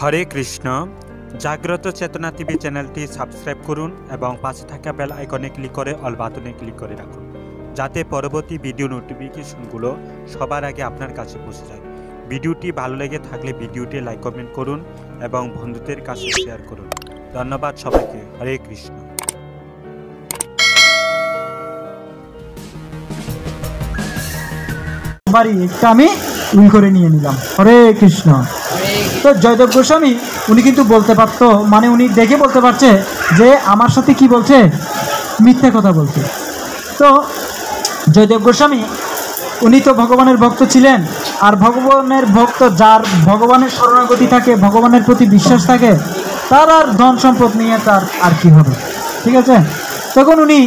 হরে কৃষ্ণ। জাগ্রত চেতনা টিভি চ্যানেলটি সাবস্ক্রাইব করুন এবং পাশে থাকা বেল আইকনে ক্লিক করে অল বাটনে ক্লিক করে রাখুন, যাতে পরবর্তী ভিডিও নোটিফিকেশনগুলো সবার আগে আপনার কাছে পৌঁছে যায়। ভিডিওটি ভালো লেগে থাকলে ভিডিওটি লাইক কমেন্ট করুন এবং বন্ধুদের কাছে শেয়ার করুন। ধন্যবাদ সবাইকে। হরে কৃষ্ণ। আমি উইল করে নিয়ে নিলাম। হরে কৃষ্ণ। তো জয়দেব গোস্বামী উনি কিন্তু বলতে পারতো, মানে উনি দেখে বলতে পারছে যে আমার সাথে কি বলছে, মিথ্যে কথা বলছে। তো জয়দেব গোস্বামী উনি তো ভগবানের ভক্ত ছিলেন, আর ভগবানের ভক্ত যার ভগবানের শরণাগতি থাকে, ভগবানের প্রতি বিশ্বাস থাকে, তার আর ধন সম্পদ নিয়ে তার আর কি হবে, ঠিক আছে। তখন উনি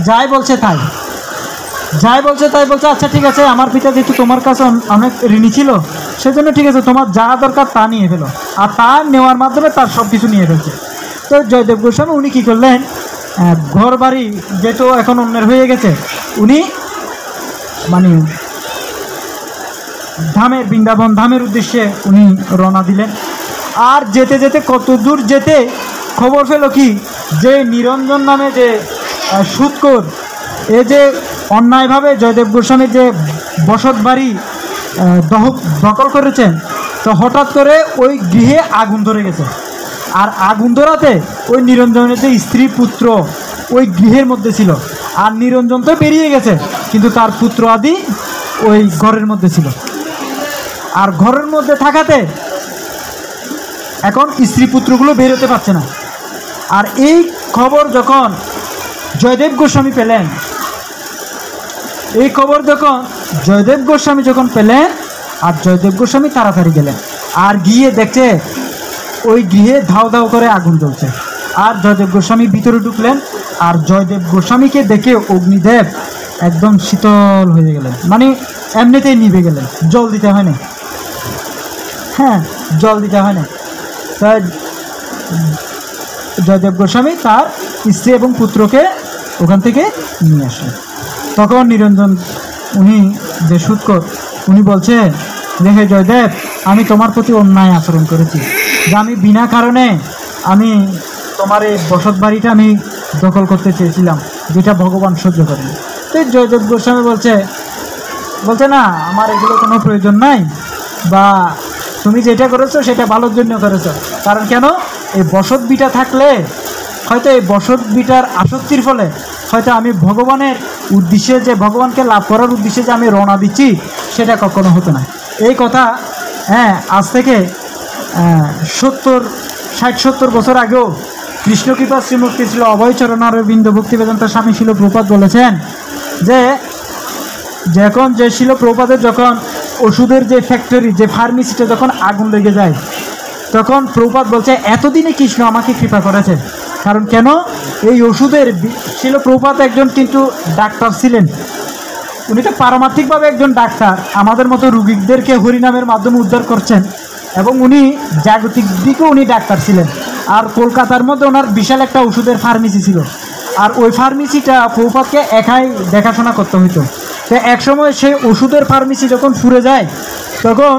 যাই বলছে তাই বলছে, আচ্ছা ঠিক আছে, আমার পিতা যেহেতু তোমার কাছে অনেক ঋণী ছিল, সেজন্য ঠিক আছে, তোমার যা দরকার তা নিয়ে ফেলো। আর তা নেওয়ার মাধ্যমে তার সব কিছু নিয়ে ফেলছে। তো জয়দেব গোস্বামী উনি কী করলেন, ঘর বাড়ি যেহেতু এখন অন্যের হয়ে গেছে, উনি মানে বৃন্দাবন ধামের উদ্দেশ্যে উনি রওনা দিলেন। আর যেতে যেতে কত দূর যেতে খবর পেল কি, যে নিরঞ্জন নামে যে সুৎখোর, এ যে অন্যায়ভাবে জয়দেব গোস্বামীর যে বসত বাড়ি দখল করেছেন, তো হঠাৎ করে ওই গৃহে আগুন ধরে গেছে। আর আগুন ধরাতে ওই নিরঞ্জনের যে স্ত্রী পুত্র ওই গৃহের মধ্যে ছিল, আর নিরঞ্জন তো বেরিয়ে গেছে, কিন্তু তার পুত্র আদি ওই ঘরের মধ্যে ছিল। আর ঘরের মধ্যে থাকাতে এখন স্ত্রী পুত্রগুলো বেরোতে পারছে না। আর এই খবর যখন জয়দেব গোস্বামী পেলেন, এই খবর যখন জয়দেব গোস্বামী পেলেন, আর জয়দেব গোস্বামী তাড়াতাড়ি গেলেন, আর গিয়ে দেখছে ওই গৃহে ধাও ধাও করে আগুন জ্বলছে। আর জয়দেব গোস্বামী ভিতরে ঢুকলেন, আর জয়দেব গোস্বামীকে দেখে অগ্নিদেব একদম শীতল হয়ে গেলেন, মানে এমনিতেই নিভে গেলেন, জল দিতে হয় না। হ্যাঁ, জল দিতে হয় না। তাই জয়দেব গোস্বামী তার স্ত্রী এবং পুত্রকে ওখান থেকে নিয়ে আসলেন। তখন নিরঞ্জন উনি যে সুৎখোর, উনি বলছে যে হে জয়দেব, আমি তোমার প্রতি অন্যায় আচরণ করেছি, যে আমি বিনা কারণে আমি তোমার এই বসত বাড়িটা আমি দখল করতে চেয়েছিলাম, যেটা ভগবান সহ্য করেন। তো জয়দেব গোস্বামী বলছে না, আমার এগুলো কোনো প্রয়োজন নাই, বা তুমি যেটা করেছো সেটা ভালোর জন্য করেছো। কারণ কেন, এই বসত বিটা থাকলে হয়তো এই বসত বিটার আসক্তির ফলে হয়তো আমি ভগবানের উদ্দেশ্যে, যে ভগবানকে লাভ করার উদ্দেশ্যে যে আমি রওনা দিচ্ছি, সেটা কখনো হতো না। এই কথা আজ থেকে 60-70 বছর আগেও কৃষ্ণকৃপা শ্রীমূর্তি ছিল অভয়চরণারবিন্দ ভক্তিবেদান্ত স্বামী শিল প্রভুপাদ বলেছেন যে যখন যে শিল প্রভুপাদের যখন ওষুধের যে ফ্যাক্টরি, যে ফার্মেসিতে যখন আগুন লেগে যায়, তখন প্রভুপাদ বলছে এতদিনে কৃষ্ণ আমাকে কৃপা করেছে। কারণ কেন, এই ওষুধের শিল প্রভুপাদ একজন কিন্তু ডাক্তার ছিলেন, উনি তো পারমার্থিকভাবে একজন ডাক্তার, আমাদের মতো রুগীদেরকে হরিনামের মাধ্যমে উদ্ধার করছেন, এবং উনি জাগতিক দিকেও উনি ডাক্তার ছিলেন। আর কলকাতার মধ্যে ওনার বিশাল একটা ওষুধের ফার্মেসি ছিল, আর ওই ফার্মেসিটা প্রভুপাদকে একাই দেখাশোনা করতে হতো। তো একসময় সেই ওষুধের ফার্মেসি যখন ফুরে যায়, তখন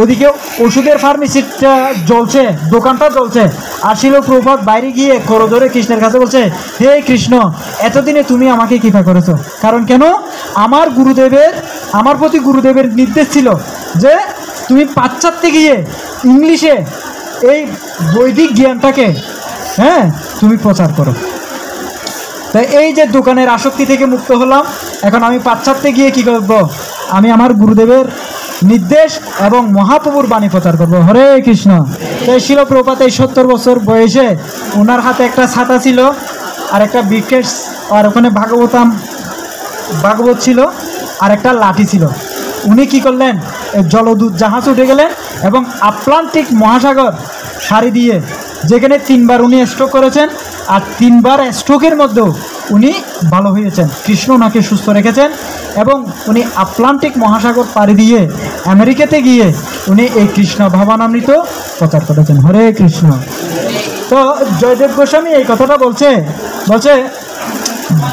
ওদিকে ওষুধের ফার্মেসিটা জ্বলছে, দোকানটা জ্বলছে, আর শিল প্রভুপাদ বাইরে গিয়ে করো ধরে কৃষ্ণের কাছে বলছে, হে কৃষ্ণ, এতদিনে তুমি আমাকে কৃপা করেছো। কারণ কেন, আমার প্রতি গুরুদেবের নির্দেশ ছিল যে তুমি পাশ্চাত্যে গিয়ে ইংলিশে এই বৈদিক জ্ঞানটাকে তুমি প্রচার করো। তাই এই যে দোকানের আসক্তি থেকে মুক্ত হলাম, এখন আমি পাশ্চাত্যে গিয়ে কি করব, আমি আমার গুরুদেবের নির্দেশ এবং মহাপ্রভুর বাণী প্রচার করব। হরে কৃষ্ণ। তাই শিল প্রভুপাদ এই 70 বছর বয়সে ওনার হাতে একটা ছাতা ছিল, আর একটা বিকেট, আর ওখানে ভাগবত ছিল, আর একটা লাঠি ছিল। উনি কি করলেন, জলদূত জাহাজ উঠে গেলেন এবং আটলান্টিক মহাসাগর সারি দিয়ে, যেখানে 3বার উনি স্ট্রোক করেছেন, আর 3বার স্ট্রোকের মধ্যেও উনি ভালো হয়েছেন, কৃষ্ণ ওনাকে সুস্থ রেখেছেন, এবং উনি আটলান্টিক মহাসাগর পাড়ি দিয়ে আমেরিকাতে গিয়ে উনি এই কৃষ্ণ ভাবানামৃত প্রচার করেছেন। হরে কৃষ্ণ। তো জয়দেব গোস্বামী এই কথাটা বলছে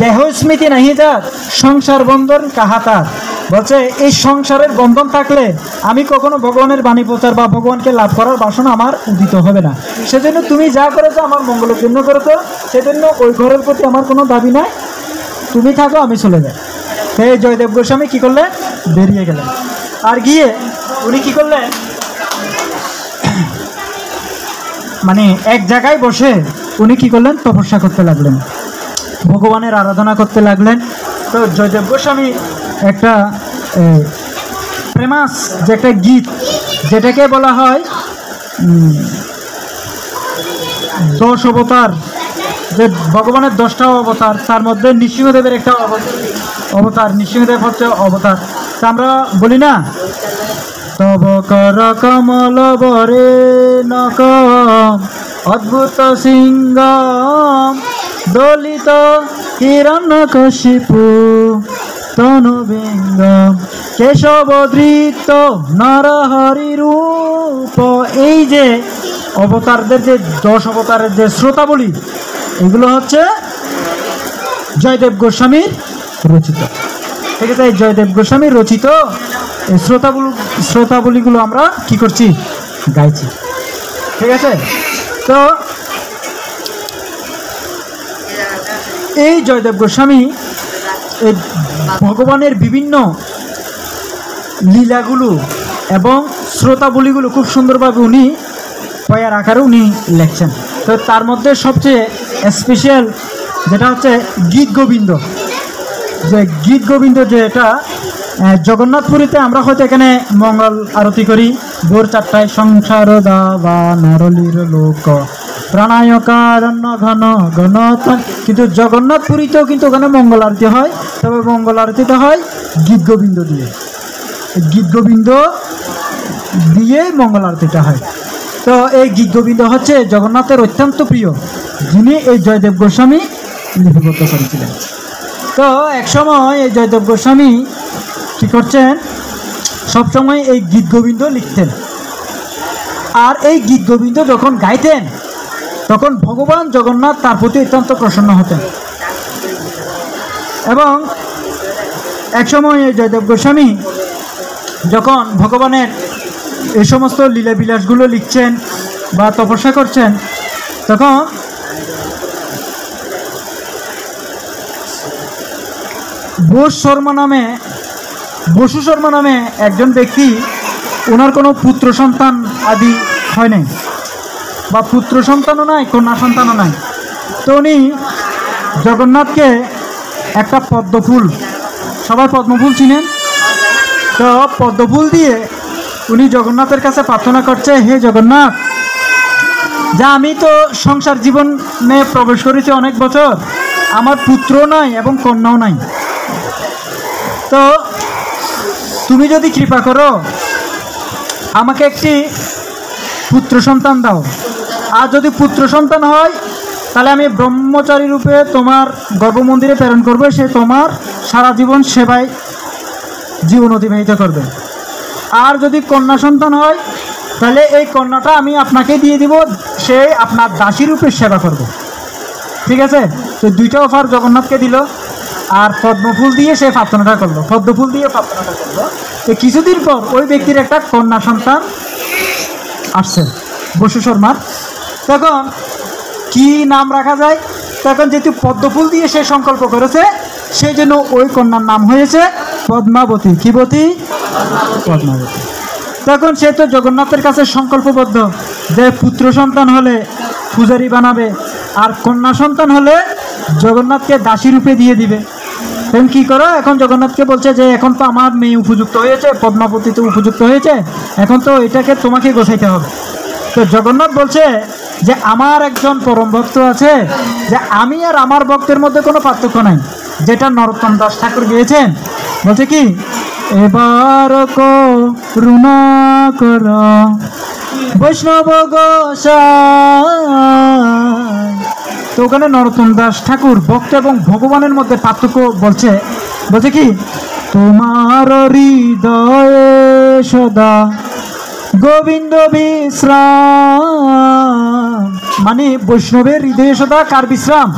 দেহ স্মৃতি নাহি যার, সংসার বন্ধন কাহাতার, বলছে এই সংসারের বন্ধন থাকলে আমি কখনো ভগবানের বাণী প্রচার বা ভগবানকে লাভ করার বাসনা আমার উদিত হবে না। সেজন্য তুমি যা করেছো আমার মঙ্গলের জন্য করেছো, সেজন্য ওই ঘরের প্রতি আমার কোনো দাবি নাই, তুমি থাকো আমি চলে যাই। সেই জয়দেব গোস্বামী কী করলেন, বেরিয়ে গেলেন। আর গিয়ে উনি কী করলেন, মানে এক জায়গায় বসে উনি কী করলেন, তপস্যা করতে লাগলেন, ভগবানের আরাধনা করতে লাগলেন। তো জয়দেব গোস্বামী একটা প্রেমাস যে একটা গীত, যেটাকে বলা হয় 10 অবতার, যে ভগবানের 10টা অবতার, তার মধ্যে নৃসিংহদেবের একটা অবতার, নৃসিংহদেব হচ্ছে অবতার। তা আমরা বলি না, তব কর কমল বরে নকম অদ্ভুত সিংহম দলিত হিরণ্যকশিপু তনুবিঙ্গম কেশবধৃত নরহরি রূপ। এই যে অবতারদের যে 10 অবতারের যে শ্রোতাবলী, এগুলো হচ্ছে জয়দেব গোস্বামীর রচিত। ঠিক আছে, এই জয়দেব গোস্বামীর রচিত এই শ্রোতাবলীগুলো আমরা কি করছি, গাইছি। ঠিক আছে, তো এই জয়দেব গোস্বামী এই ভগবানের বিভিন্ন লীলাগুলো এবং শ্রোতাবলীগুলো খুব সুন্দরভাবে উনি পয়ার আকারে উনি লেখছেন। তো তার মধ্যে সবচেয়ে স্পেশাল যেটা হচ্ছে গীত গোবিন্দ। যে গীত গোবিন্দ, যে এটা জগন্নাথপুরীতে আমরা হয়তো এখানে মঙ্গল আরতি করি ভোর 4টায়, সংসার দাবা নরলির লোক প্রাণায়কারণ্য ঘন গণতন, কিন্তু জগন্নাথপুরীতেও কিন্তু ওখানে মঙ্গল আরতি হয়, তবে মঙ্গল আরতিটা হয় গীত গোবিন্দ দিয়ে, গীত গোবিন্দ দিয়ে মঙ্গল আরতিটা হয়। তো এই গীত গোবিন্দ হচ্ছে জগন্নাথের অত্যন্ত প্রিয়, যিনি এই জয়দেব গোস্বামী লিপিবদ্ধ করেছিলেন। তো একসময় এই জয়দেব গোস্বামী কী করছেন, সবসময় এই গীত গোবিন্দ লিখতেন। আর এই গীত গোবিন্দ যখন গাইতেন তখন ভগবান জগন্নাথ তার প্রতি অত্যন্ত প্রসন্ন হতেন। এবং একসময় এই জয়দেব গোস্বামী যখন ভগবানের এই সমস্ত লীলাবিলাসগুলো লিখছেন বা তপস্যা করছেন, তখন বসু শর্মা নামে একজন ব্যক্তি, ওনার কোনো পুত্র সন্তান আদি হয় নাই, বা পুত্র সন্তানও নাই, কন্যা সন্তানও নাই। তো উনি জগন্নাথকে একটা পদ্মফুল, সবাই পদ্মফুল চিনেন, তো পদ্মফুল দিয়ে উনি জগন্নাথের কাছে প্রার্থনা করছে, হে জগন্নাথ, যা আমি তো সংসার জীবনে প্রবেশ করেছি অনেক বছর, আমার পুত্র নাই এবং কন্যাও নাই, তো তুমি যদি কৃপা করো আমাকে একটি পুত্র সন্তান দাও, আর যদি পুত্র সন্তান হয় তাহলে আমি ব্রহ্মচারী রূপে তোমার গর্ভমন্দিরে প্রেরণ করবো, সে তোমার সারা জীবন সেবায় জীবন অতিবাহিত করবে। আর যদি কন্যা সন্তান হয় তাহলে এই কন্যাটা আমি আপনাকে দিয়ে দিব, সে আপনার দাসী রূপে সেবা করবে। ঠিক আছে, তো 2টা অফার জগন্নাথকে দিল, আর পদ্মফুল দিয়ে সে প্রার্থনাটা করলো, পদ্মফুল দিয়ে প্রার্থনাটা করলো। তো কিছুদিন পর ওই ব্যক্তির একটা কন্যা সন্তান আসছে বসু শর্মার। তখন কি নাম রাখা যায়, তখন যেহেতু পদ্মফুল দিয়ে সে সংকল্প করেছে, সেই জন্য ওই কন্যার নাম হয়েছে পদ্মাবতী। কি বতী? পদ্মাবতী। তখন সে তো জগন্নাথের কাছে সংকল্পবদ্ধ যে পুত্র সন্তান হলে পূজারী বানাবে, আর কন্যা সন্তান হলে জগন্নাথকে দাসী রূপে দিয়ে দিবে। তখন কী করো, এখন জগন্নাথকে বলছে যে এখন তো আমার মেয়ে উপযুক্ত হয়েছে, পদ্মাবতী তো উপযুক্ত হয়েছে, এখন তো এটাকে তোমাকে গোছাইতে হবে। তো জগন্নাথ বলছে যে আমার একজন পরম ভক্ত আছে, যে আমি আর আমার ভক্তের মধ্যে কোনো পার্থক্য নাই, যেটা নরোত্তম দাস ঠাকুর গিয়েছেন। বলছে কি, এবার করুণা কর বৈষ্ণব গোসাই। তো ওখানে নরোত্তম দাস ঠাকুর ভক্ত এবং ভগবানের মধ্যে পার্থক্য বলছে কি, তোমার হৃদয়ে সদা গোবিন্দ বিশ্রাম, মানে বৈষ্ণবের হৃদয়ে সদা কার বিশ্রাম?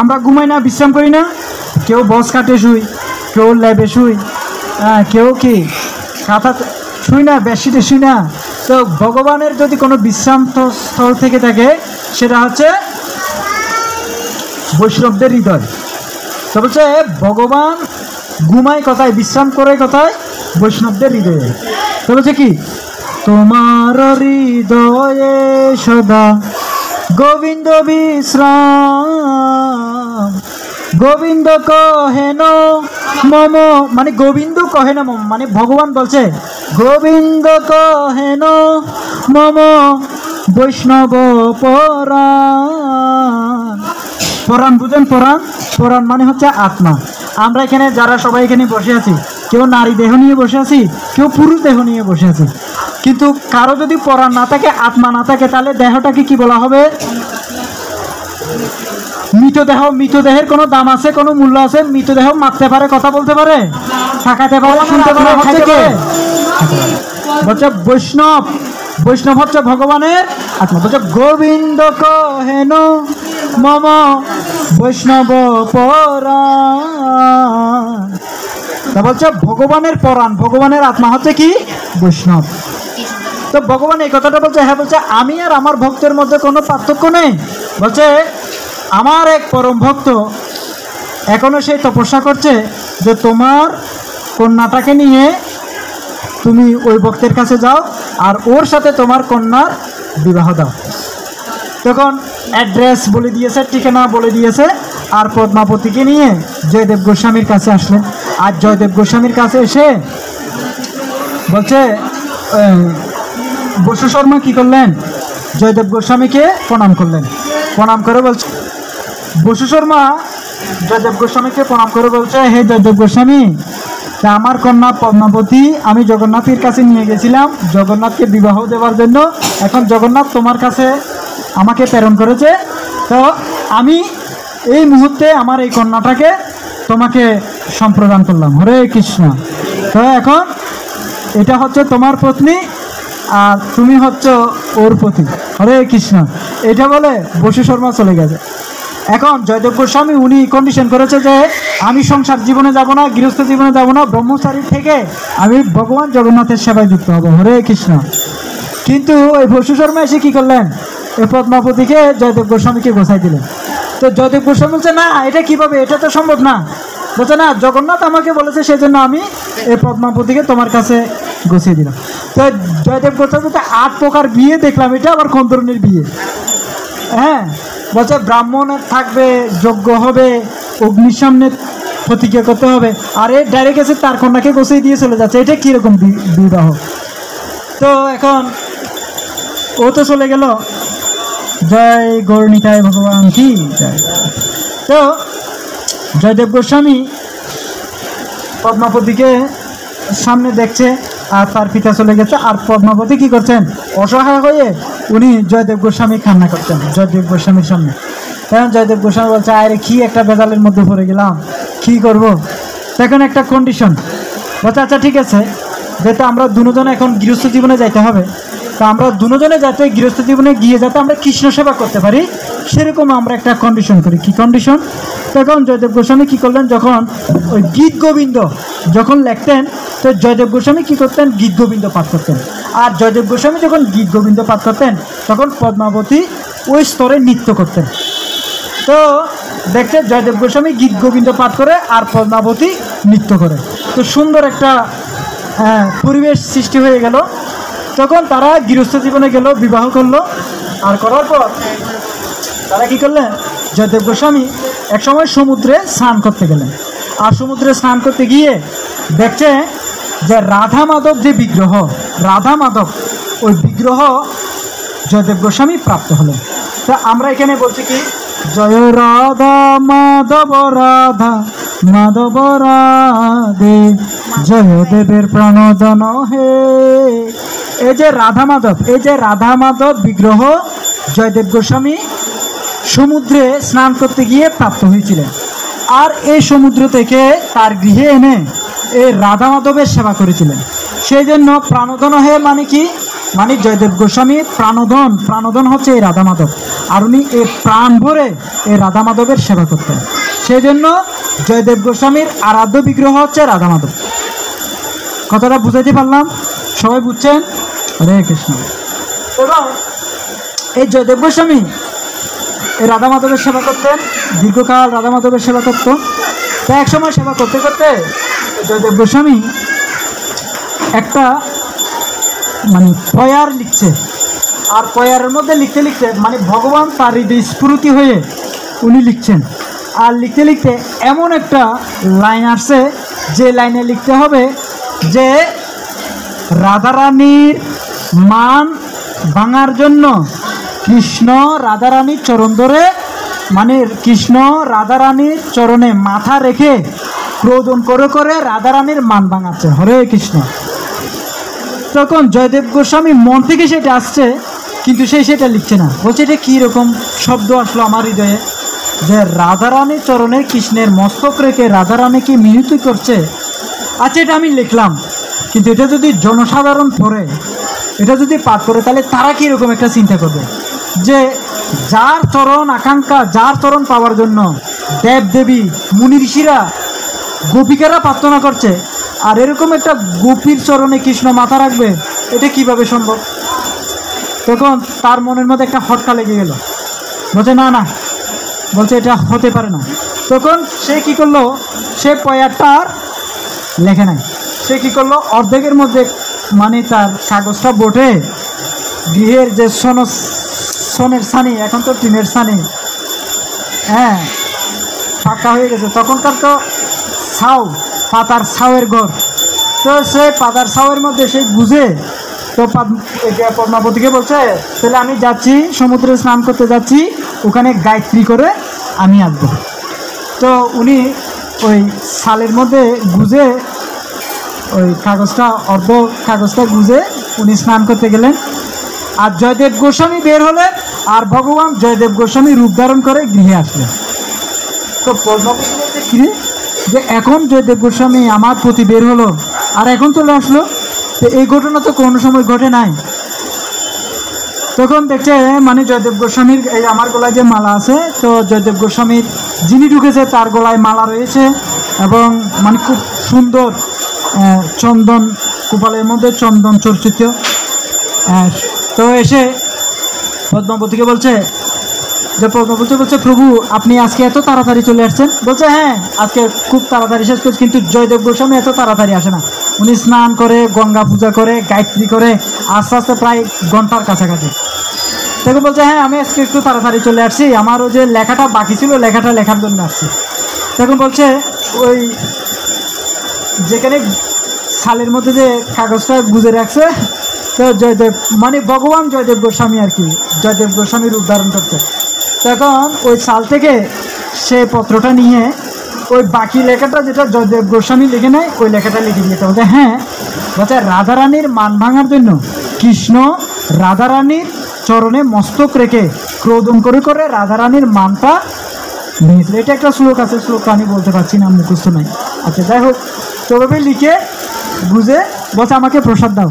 আমরা ঘুমাই না, বিশ্রাম করি না, কেউ বস কাটে শুই, কেউ ল্যাবে শুই, কেউ কি কাঁথা শুই না, বেডশিটে শুই না। তো ভগবানের যদি কোনো বিশ্রাম স্থল থেকে থাকে সেটা হচ্ছে বৈষ্ণবদের হৃদয়। তো বলছে ভগবান ঘুমায় কোথায়, বিশ্রাম করে কোথায়? বৈষ্ণবদের হৃদয়ে। তো বলছে কি, তোমার হৃদয়ে সদা গোবিন্দ বিশ্রাম, গোবিন্দ কহেন মম, মানে গোবিন্দ কহেন মম, মানে ভগবান বলছে গোবিন্দ কহেন মম বৈষ্ণব পরাণ। পরাণ বুঝেন? পরাণ, পরাণ মানে হচ্ছে আত্মা। আমরা এখানে যারা সবাই এখানে বসে আছি, কেউ নারী দেহ নিয়ে বসে আছি, কেউ পুরুষ দেহ নিয়ে বসে আছি, কিন্তু কারো যদি পরাণ না থাকে, আত্মা না থাকে, তাহলে দেহটাকে কি বলা হবে? মৃতদেহ। মৃতদেহের কোনো দাম আছে, কোনো মূল্য আছে? মৃতদেহ মারতে পারে, কথা বলতে পারে, তাকাতে পারে, শুনতে পারে, হচ্ছে কে? বলছে বৈষ্ণব। বৈষ্ণব হচ্ছে ভগবানের আত্মা। বলছে গোবিন্দ কহেন মম বৈষ্ণব পরাণ। তা বলছে ভগবানের পরাণ, ভগবানের আত্মা হচ্ছে কি? বৈষ্ণব। তো ভগবান এই কথাটা বলছে, হ্যাঁ বলছে আমি আর আমার ভক্তের মধ্যে কোনো পার্থক্য নেই। বলছে আমার এক পরম ভক্ত এখনো সেই তপস্যা করছে যে তোমার কন্যাটাকে নিয়ে তুমি ওই ভক্তের কাছে যাও আর ওর সাথে তোমার কন্যার বিবাহ দাও। তখন অ্যাড্রেস বলে দিয়েছে, ঠিকানা বলে দিয়েছে, আর পদ্মাবতীকে নিয়ে জয়দেব গোস্বামীর কাছে আসলেন। আর জয়দেব গোস্বামীর কাছে এসে বলছে, বসু শর্মা কি করলেন? জয়দেব গোস্বামীকে প্রণাম করলেন। প্রণাম করে বলছে, বসু শর্মা জয়দেব গোস্বামীকে প্রণাম করে বলছে, হে জয়দেব গোস্বামী, তা আমার কন্যা পদ্মাবতী আমি জগন্নাথের কাছে নিয়ে গেছিলাম জগন্নাথকে বিবাহ দেওয়ার জন্য। এখন জগন্নাথ তোমার কাছে আমাকে প্রেরণ করেছে, তো আমি এই মুহূর্তে আমার এই কন্যাটাকে তোমাকে সম্প্রদান করলাম। হরে কৃষ্ণ। তো এখন এটা হচ্ছে তোমার পত্নী আর তুমি হচ্ছে ওর পতি। হরে কৃষ্ণ। এটা বলে বসু শর্মা চলে গেছে। এখন জয়দেব গোস্বামী উনি কন্ডিশন করেছে যে আমি সংসার জীবনে যাব না, গৃহস্থ জীবনে যাব না, ব্রহ্মচারী থেকে আমি ভগবান জগন্নাথের সেবায় যুক্ত হব। হরে কৃষ্ণ। কিন্তু এই বসু শর্মা এসে কি করলেন? এই পদ্মাবতীকে জয়দেব গোস্বামীকে গোছাই দিলেন। তো জয়দেব গোস্বামী বলছে না, এটা কিভাবে, এটা তো সম্ভব না। বলছে না, জগন্নাথ আমাকে বলেছে, সেই জন্য আমি এই পদ্মাবতীকে তোমার কাছে গুছিয়ে দিলাম। তো জয়দেব গোস্বামী বলতে 8 প্রকার বিয়ে দেখলাম, এটা আবার কোন ধরনের বিয়ে? হ্যাঁ, বলছে ব্রাহ্মণ থাকবে, যজ্ঞ হবে, অগ্নির সামনে প্রতিজ্ঞা করতে হবে, আর এ ডাইরেক্ট এসে তার কন্যাকে গোছিয়ে দিয়ে চলে যাচ্ছে। এটা কীরকম বিবাহ? তো এখন ও তো চলে গেল। জয় গৌরনিতায় ভগবান কি জয়। তো জয়দেব গোস্বামী পদ্মাবতীকে সামনে দেখছে আর তার পিতা চলে গেছে, আর পদ্মাবতী কি করছেন? অসহায় হয়ে উনি জয়দেব গোস্বামী কান্না করছেন জয়দেব গোস্বামীর সামনে। তখন জয়দেব গোস্বামী বলছে, আরে কি একটা বেজালের মধ্যে পড়ে গেলাম, কি করব? তখন একটা কন্ডিশন বলছে, আচ্ছা ঠিক আছে, যেহেতু আমরা দুজনে এখন গৃহস্থ জীবনে যাইতে হবে, তা আমরা দুজনে যাতে গৃহস্থ জীবনে গিয়ে যাতে আমরা কৃষ্ণ সেবা করতে পারি, সেরকম আমরা একটা কন্ডিশন করি। কি কন্ডিশন? তখন জয়দেব গোস্বামী কী করলেন, যখন ওই গীত গোবিন্দ যখন লেখতেন, তো জয়দেব গোস্বামী কী করতেন? গীত গোবিন্দ পাঠ করতেন। আর জয়দেব গোস্বামী যখন গীত গোবিন্দ পাঠ করতেন, তখন পদ্মাবতী ওই স্তরে নৃত্য করতেন। তো দেখছে জয়দেব গোস্বামী গীত গোবিন্দ পাঠ করে আর পদ্মাবতী নৃত্য করে, তো সুন্দর একটা পরিবেশ সৃষ্টি হয়ে গেল। তখন তারা গৃহস্থ জীবনে গেল, বিবাহ করলো। আর করার পর তারা কী করলেন? জয়দেব গোস্বামী একসময় সমুদ্রে স্নান করতে গেলেন। আর সমুদ্রে স্নান করতে গিয়ে দেখছে যে রাধা মাধব যে বিগ্রহ, রাধা মাধব ওই বিগ্রহ জয়দেব গোস্বামী প্রাপ্ত হলেন। তা আমরা এখানে বলছি কি, জয় রাধা মাধব রাধা মাধব রাধে জয় দেবের প্রণোদন হে। এই যে রাধা মাধব, এই যে রাধা মাধব বিগ্রহ জয়দেব গোস্বামী সমুদ্রে স্নান করতে গিয়ে প্রাপ্ত হয়েছিলেন। আর এই সমুদ্র থেকে তার গৃহে এনে এই রাধা মাধবের সেবা করেছিলেন। সেই জন্য প্রাণোদন হে মানে কি? মানে জয়দেব গোস্বামী প্রাণোদন, প্রাণোদন হচ্ছে এই রাধা মাধব, আর উনি এই প্রাণ ভরে এই রাধা মাধবের সেবা করতেন। সেই জন্য জয়দেব গোস্বামীর আরাধ্য বিগ্রহ হচ্ছে রাধা মাধব। কথাটা বুঝাইতে পারলাম? সবাই বুঝছেন? হরে কৃষ্ণ। এবং এই জয়দেব গোস্বামী এই রাধা মাধবের সেবা করতেন, দীর্ঘকাল রাধা মাধবের সেবা করত। তা এক সময় সেবা করতে করতে জয়দেব গোস্বামী একটা মানে পয়ার লিখছে, আর পয়ারের মধ্যে লিখতে লিখতে মানে ভগবান তার হৃদয় স্ফুর্তি হয়ে উনি লিখছেন। আর লিখতে লিখতে এমন একটা লাইন আসছে যে লাইনে লিখতে হবে যে রাধারানীর মান ভাঙার জন্য কৃষ্ণ রাধারানীর চরণ ধরে, মানে কৃষ্ণ রাধারানীর চরণে মাথা রেখে ক্রোধন করে করে রাধারানীর মান ভাঙাচ্ছে। হরে কৃষ্ণ। তখন জয়দেব গোস্বামী মন থেকে সেটা আসছে, কিন্তু সেটা লিখছে না। বলছে এটা কীরকম শব্দ আসলো আমার হৃদয়ে, যে রাধারানীর চরণে কৃষ্ণের মস্তক রেখে রাধারানীকে মিনতি করছে। আচ্ছা, এটা আমি লিখলাম, কিন্তু এটা যদি জনসাধারণ পড়ে, এটা যদি পাঠ করে, তাহলে তারা কীরকম একটা চিন্তা করবে যে যার চরণ আকাঙ্ক্ষা, যার চরণ পাওয়ার জন্য দেব দেবী মুনি ঋষিরা গোপিকারা প্রার্থনা করছে, আর এরকম একটা গোপীর চরণে কৃষ্ণ মাথা রাখবে, এটা কিভাবে সম্ভব? তখন তার মনের মধ্যে একটা হটকা লেগে গেল। বলছে না না, বলছে এটা হতে পারে না। তখন সে কি করলো, সে পয়ারটা আর লেখে নাই। সে কি করলো, অর্ধেকের মধ্যে মানে তার কাগজটা বটে গৃহের যে সোনের ছানি, এখন তো টিনের ছানি, হ্যাঁ ফাঁকা হয়ে গেছে, তখনকার তো ছাউ, পাতার ছাউয়ের ঘর, তো সে পাতার ছাউয়ের মধ্যে সে গুজে, তো পদ্মাবতীকে বলছে তাহলে আমি যাচ্ছি সমুদ্রে স্নান করতে যাচ্ছি, ওখানে গায়ত্রী করে আমি আসবো। তো উনি ওই শালের মধ্যে গুজে ওই কাগজটা, অর্ধ কাগজটা গুজে উনি স্নান করতে গেলেন। আর জয়দেব গোস্বামী বের হলেন, আর ভগবান জয়দেব গোস্বামী রূপ ধারণ করে গৃহে আসলেন। তো পদ্মাবতী বলতে কি যে এখন জয়দেব গোস্বামী আমার প্রতি বের হলো আর এখন চলে আসলো, তো এই ঘটনা তো কোনো সময় ঘটে নাই। তখন দেখছে মানে জয়দেব গোস্বামীর এই আমার গলায় যে মালা আছে, তো জয়দেব গোস্বামীর যিনি ঢুকেছে তার গলায় মালা রয়েছে, এবং মানে খুব সুন্দর চন্দন, কপালের মধ্যে চন্দন চর্চিত। তো এসে পদ্মাবতীকে বলছে যে পদ্মাবতী বলছে প্রভু আপনি আজকে এত তাড়াতাড়ি চলে আসছেন? বলছে হ্যাঁ আজকে খুব তাড়াতাড়ি শেষ করছি, কিন্তু জয়দেব গোস্বামী এত তাড়াতাড়ি আসে না। উনি স্নান করে, গঙ্গা পূজা করে, গায়ত্রী করে আস্তে আস্তে প্রায় ঘন্টার কাছাকাছি। তখন বলছে হ্যাঁ আমি আজকে একটু তাড়াতাড়ি চলে আসছি, আমারও যে লেখাটা বাকি ছিল লেখাটা লেখার জন্য আসছি। তখন বলছে ওই যেখানে শালের মধ্যে যে কাগজটা গুজে রাখছে, তো জয়দেব মানে ভগবান জয়দেব গোস্বামী আর কি, জয়দেব গোস্বামীর উদ্ধারণ করতে। তখন ওই শাল থেকে সে পত্রটা নিয়ে ওই বাকি লেখাটা যেটা জয়দেব গোস্বামী লিখে নেয় ওই লেখাটা লিখে দিয়েছে। বলছে হ্যাঁ, বলছে রাধারানীর মান ভাঙার জন্য কৃষ্ণ রাধারানীর চরণে মস্তক রেখে ক্রোধন করে করে রাধারানীর মানটা ভেঙেছিল। এটা একটা শ্লোক আছে, শ্লোকটা আমি বলতে পারছি না, মুখস্থ নাই। আচ্ছা যাই হোক, তবে লিখে বুঝে বলছে আমাকে প্রসাদ দাও।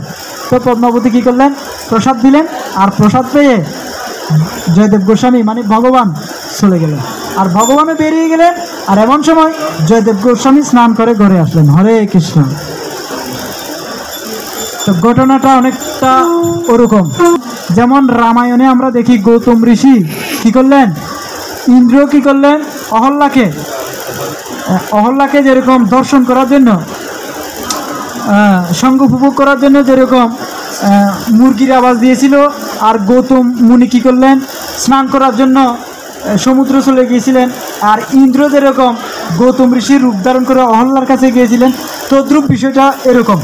তো পদ্মাবতী কী করলেন, প্রসাদ দিলেন, আর প্রসাদ পেয়ে জয়দেব গোস্বামী মানে ভগবান চলে গেলেন, আর ভগবানও বেরিয়ে গেলেন। আর এমন সময় জয়দেব গোস্বামী স্নান করে ঘরে আসলেন। হরে কৃষ্ণ। তো ঘটনাটা অনেকটা ওরকম, যেমন রামায়ণে আমরা দেখি গৌতম ঋষি কি করলেন, ইন্দ্র কি করলেন, অহল্যাকে যেরকম দর্শন করার জন্য, সঙ্গ উপভোগ করার জন্য যেরকম মুরগির আওয়াজ দিয়েছিল, আর গৌতম মুনি কী করলেন, স্নান করার জন্য সমুদ্র চলে গিয়েছিলেন। আর ইন্দ্র যেরকম গৌতম ঋষির রূপ ধারণ করে অহল্যার কাছে গিয়েছিলেন, তদ্রূপ বিষয়টা এরকম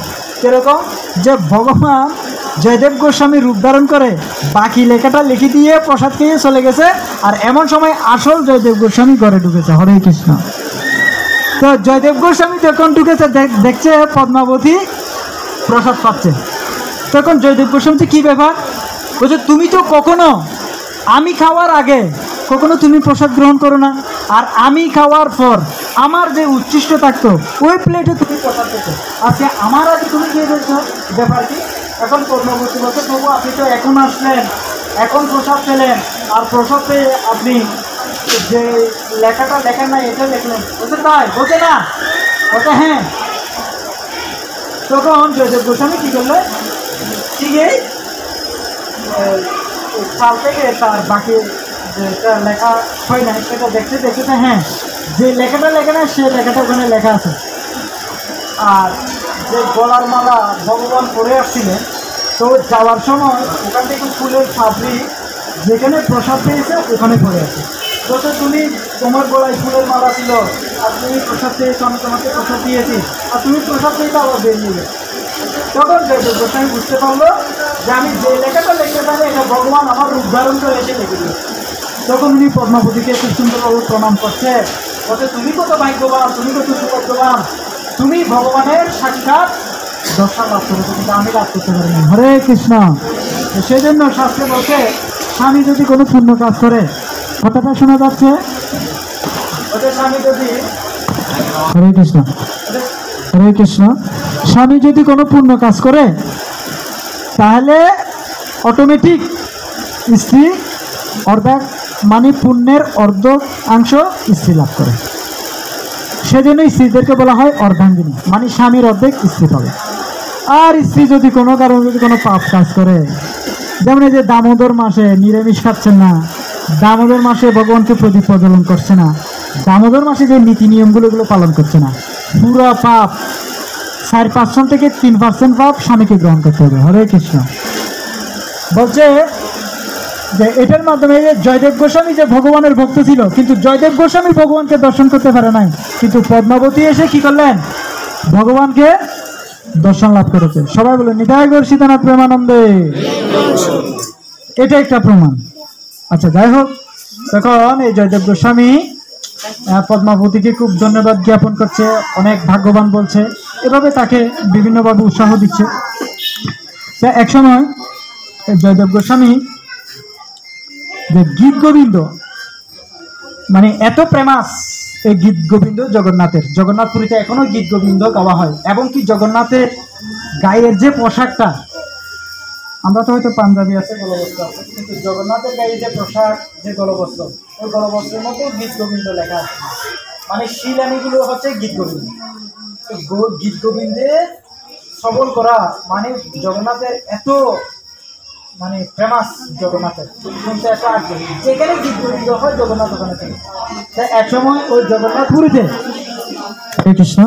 যে ভগবান জয়দেব গোস্বামী রূপ ধারণ করে বাকি লেখাটা লিখে দিয়ে প্রসাদ খেয়ে চলে গেছে, আর এমন সময় আসল জয়দেব গোস্বামী ঘরে ঢুকেছে। হরে কৃষ্ণ। তো জয়দেব গোস্বামী যখন ঢুকেছে দেখছে পদ্মাবতী প্রসাদ পাচ্ছে, তখন জয়দেব গোস্বামী কী ব্যাপার, বলছে তুমি তো কখনো আমি খাওয়ার আগে কখনো তুমি প্রসাদ গ্রহণ করো না, আর আমি খাওয়ার পর আমার যে উচ্ছিষ্ট থাকতো ওই প্লেটে তুমি প্রসাদ পেতো, আজকে আমার আগে তুমি খেয়ে ফেলছো, ব্যাপার কি? এখন পদ্মাবতী বলছে প্রভু আপনি তো এখন আসলেন, এখন প্রসাদ পেলেন, আর প্রসাদ পেয়ে আপনি যে লেখাটা লেখা নাই এটা লেখলেন, বলছে তাই, বলছে না, বলছে হ্যাঁ। তখন জয়দেব গোস্বামী কী করলো, ঠিকই সাল থেকে তার বাকি যেটা লেখা হয় না সেটা দেখতে দেখতে হ্যাঁ যে লেখাটা লেখে না সে লেখাটা ওখানে লেখা আছে। আর যে গলার মালা ভগবান পরে আসছিলেন, তো যাওয়ার সময় ওখান থেকে ফুলের ফাবরি যেখানে প্রসাদ পেয়েছে ওখানে পড়ে আছে। তো তুমি তোমার গলায় ফুলের মালা ছিল আর তুমি প্রসাদ পেয়েছো, আমি তোমাকে প্রসাদ দিয়েছি আর তুমি প্রসাদ পেয়েছো আবার বেরিয়ে গেছো। তখন জয়দেব গোস্বামী বুঝতে পারলো যে আমি যে লেখাটা লিখতে পারি এটা ভগবান আমার রূপ ধারণ করে এসে লিখে দিয়েছে। তখন উনি পদ্মাবতীকে খুব সুন্দরভাবে প্রণাম করছে, বলছে তুমি কত ভাগ্যবান, তুমি কত সৌভাগ্যবান, তুমি ভগবানের সাক্ষাৎ দর্শন লাভ করেছো, কিন্তু আমি লাভ করতে পারিনি। হরে কৃষ্ণ। সেই জন্য শাস্ত্রে বলছে স্বামী যদি কোনো পুণ্য কাজ করে, কথাটা শোনা যাচ্ছে, ওদের স্বামী যদি, হরে কৃষ্ণ হরে কৃষ্ণ, স্বামী যদি কোনো পুণ্য কাজ করে তাহলে অটোমেটিক স্ত্রী অর্ধেক মানে পুণ্যের অর্ধাংশ স্ত্রী লাভ করে। সেজন্য স্ত্রীদেরকে বলা হয় অর্ধাঙ্গিনী, মানে স্বামীর অর্ধেক স্ত্রী পাবে। আর স্ত্রী যদি কোনো কারণে যদি কোনো পাপ কাজ করে, যেমন এই যে দামোদর মাসে নিরামিষ খাচ্ছেন না, দামোদর মাসে ভগবানকে প্রদীপ প্রজ্বলন করছে না, দামোদর মাসে যে নীতি নিয়মগুলো এগুলো পালন করছে না, পুরো পাপ 4% থেকে 3% পাপ স্বামীকে গ্রহণ করতে হবে। হরে কৃষ্ণ। বলছে যে এটার মাধ্যমে জয়দেব গোস্বামী যে ভগবানের ভক্ত ছিল, কিন্তু জয়দেব গোস্বামী ভগবানকে দর্শন করতে পারে নাই, কিন্তু পদ্মাবতী এসে কি করলেন, ভগবানকে দর্শন লাভ করেছে। সবাই বলে নিতাই গৌর সীতানাথ প্রেমানন্দে। এটা একটা প্রমাণ। আচ্ছা যাই হোক, তখন এই জয়দেব গোস্বামী পদ্মাবতীকে খুব ধন্যবাদ জ্ঞাপন করছে, অনেক ভাগ্যবান বলছে, এভাবে তাকে বিভিন্নভাবে উৎসাহ দিচ্ছে। এক সময় জয়দেব গোস্বামী যে গীত গোবিন্দ, মানে এত প্রেমাস এই গীত গোবিন্দ জগন্নাথের, জগন্নাথপুরীতে এখনো গীত গোবিন্দ গাওয়া হয়। এবং কি জগন্নাথের গায়ের যে পোশাকটা, আমরা তো হয়তো পাঞ্জাবি আছে, গলবস্ত্র আছে, কিন্তু জগন্নাথের গায়ে যে পোশাক, যে গলবস্ত্র, ওই গলবস্ত্রের মধ্যে গীত গোবিন্দ লেখা আছে, মানে শিলানিগুলো হচ্ছে গীত গোবিন্দ। গীত গোবিন্দে সবল করা মানে জগন্নাথের এত মানে ফেমাস, জগন্নাথের শুনতে এত আগ্রহী, যেখানে গীত গোবিন্দ হয় জগন্নাথ ওখানে থাকে। তাই একসময় ওই জগন্নাথপুরীতে, হরে কৃষ্ণ,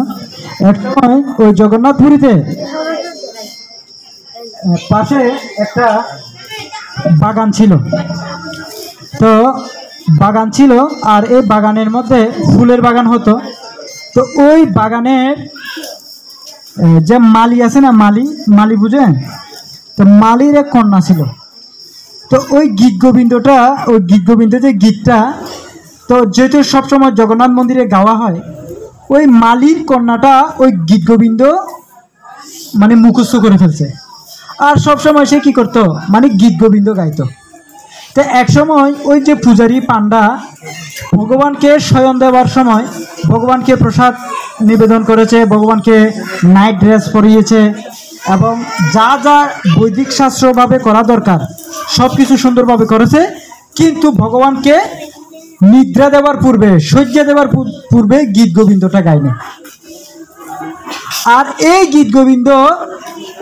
একসময় ওই জগন্নাথপুরীতে পাশে একটা বাগান ছিল। তো বাগান ছিল, আর এই বাগানের মধ্যে ফুলের বাগান হতো। তো ওই বাগানের যে মালি আছে না, মালি বুঝেন, তো মালির এক কন্যা ছিল। তো ওই গীত গোবিন্দটা, ওই গীত গোবিন্দ যে গীতটা, তো যেহেতু সবসময় জগন্নাথ মন্দিরে গাওয়া হয়, ওই মালির কন্যাটা ওই গীত গোবিন্দ মানে মুখস্থ করে ফেলছে। আর সবসময় সে কি করতো, মানে গীত গোবিন্দ গাইতো। তো এক সময় ওই যে পূজারী পান্ডা ভগবানকে শয়ন দেওয়ার সময় ভগবানকে প্রসাদ নিবেদন করেছে, ভগবানকে নাইট ড্রেস পরিয়েছে, এবং যা যা বৈদিক শাস্ত্রভাবে করা দরকার সব কিছু সুন্দরভাবে করেছে, কিন্তু ভগবানকে নিদ্রা দেওয়ার পূর্বে, শয্যা দেওয়ার পূর্বে গীত গোবিন্দটা গায়নি। আর এই গীত গোবিন্দ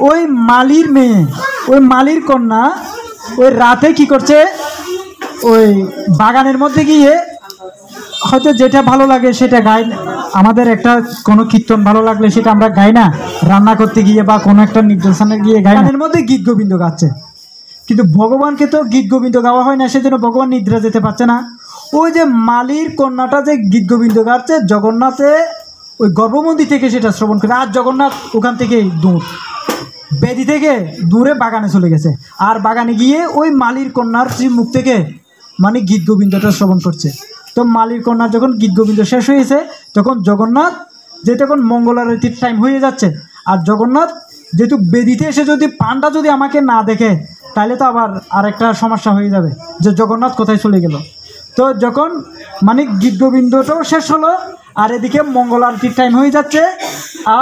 ওই মালির মেয়ে, ওই মালির কন্যা ওই রাতে কি করছে, ওই বাগানের মধ্যে গিয়ে হয়তো যেটা ভালো লাগে সেটা গাই। আমাদের একটা কোনো কীর্তন ভালো লাগলে সেটা আমরা গাই না, রান্না করতে গিয়ে বা কোনো একটা নির্দেশনে গিয়ে গাই, এর মধ্যে গীত গোবিন্দ গাচ্ছে। কিন্তু ভগবানকে তো গীত গোবিন্দ গাওয়া হয় না, সেজন্য ভগবান নিদ্রা যেতে পারছে না। ওই যে মালির কন্যাটা যে গীত গোবিন্দ গাচ্ছে, জগন্নাথে ওই গর্ভমন্দির থেকে সেটা শ্রবণ করে। আর জগন্নাথ ওখান থেকে দূর, বেদি থেকে দূরে বাগানে চলে গেছে। আর বাগানে গিয়ে ওই মালির কন্যার মুখ থেকে মানে গীত গোবিন্দটা শ্রবণ করছে। তো মালির কন্যার যখন গীত গোবিন্দ শেষ হয়েছে, তখন জগন্নাথ যে তখন মঙ্গল আরতির টাইম হয়ে যাচ্ছে, আর জগন্নাথ যেহেতু বেদিতে এসে যদি পান্ডা যদি আমাকে না দেখে, তাহলে তো আবার আরেকটা সমস্যা হয়ে যাবে যে জগন্নাথ কোথায় চলে গেল। তো যখন মানে গীত গোবিন্দটাও শেষ হলো, আর এদিকে মঙ্গল আরতির টাইম হয়ে যাচ্ছে,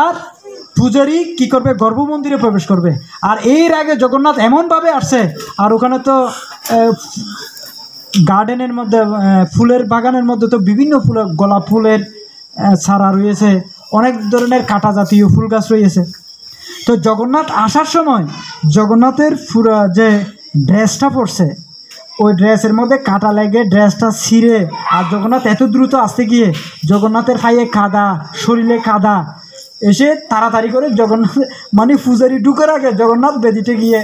আর পূজারী কি করবে, গর্ভমন্দিরে প্রবেশ করবে। আর এর আগে জগন্নাথ এমনভাবে আসছে, আর ওখানে তো গার্ডেনের মধ্যে ফুলের বাগানের মধ্যে তো বিভিন্ন ফুল, গোলাপ ফুলের চারা রয়েছে, অনেক ধরনের কাঁটা জাতীয় ফুল গাছ রয়েছে। তো জগন্নাথ আসার সময় জগন্নাথের পুরো যে ড্রেসটা পরছে ওই ড্রেসের মধ্যে কাঁটা লেগে ড্রেসটা ছিঁড়ে, আর জগন্নাথ এত দ্রুত আসতে গিয়ে জগন্নাথের পায়ে কাদা, শরীরে কাদা, এসে তাড়াতাড়ি করে জগন্নাথ মানে পূজারি ঢুকার আগে জগন্নাথ বেদিতে গিয়ে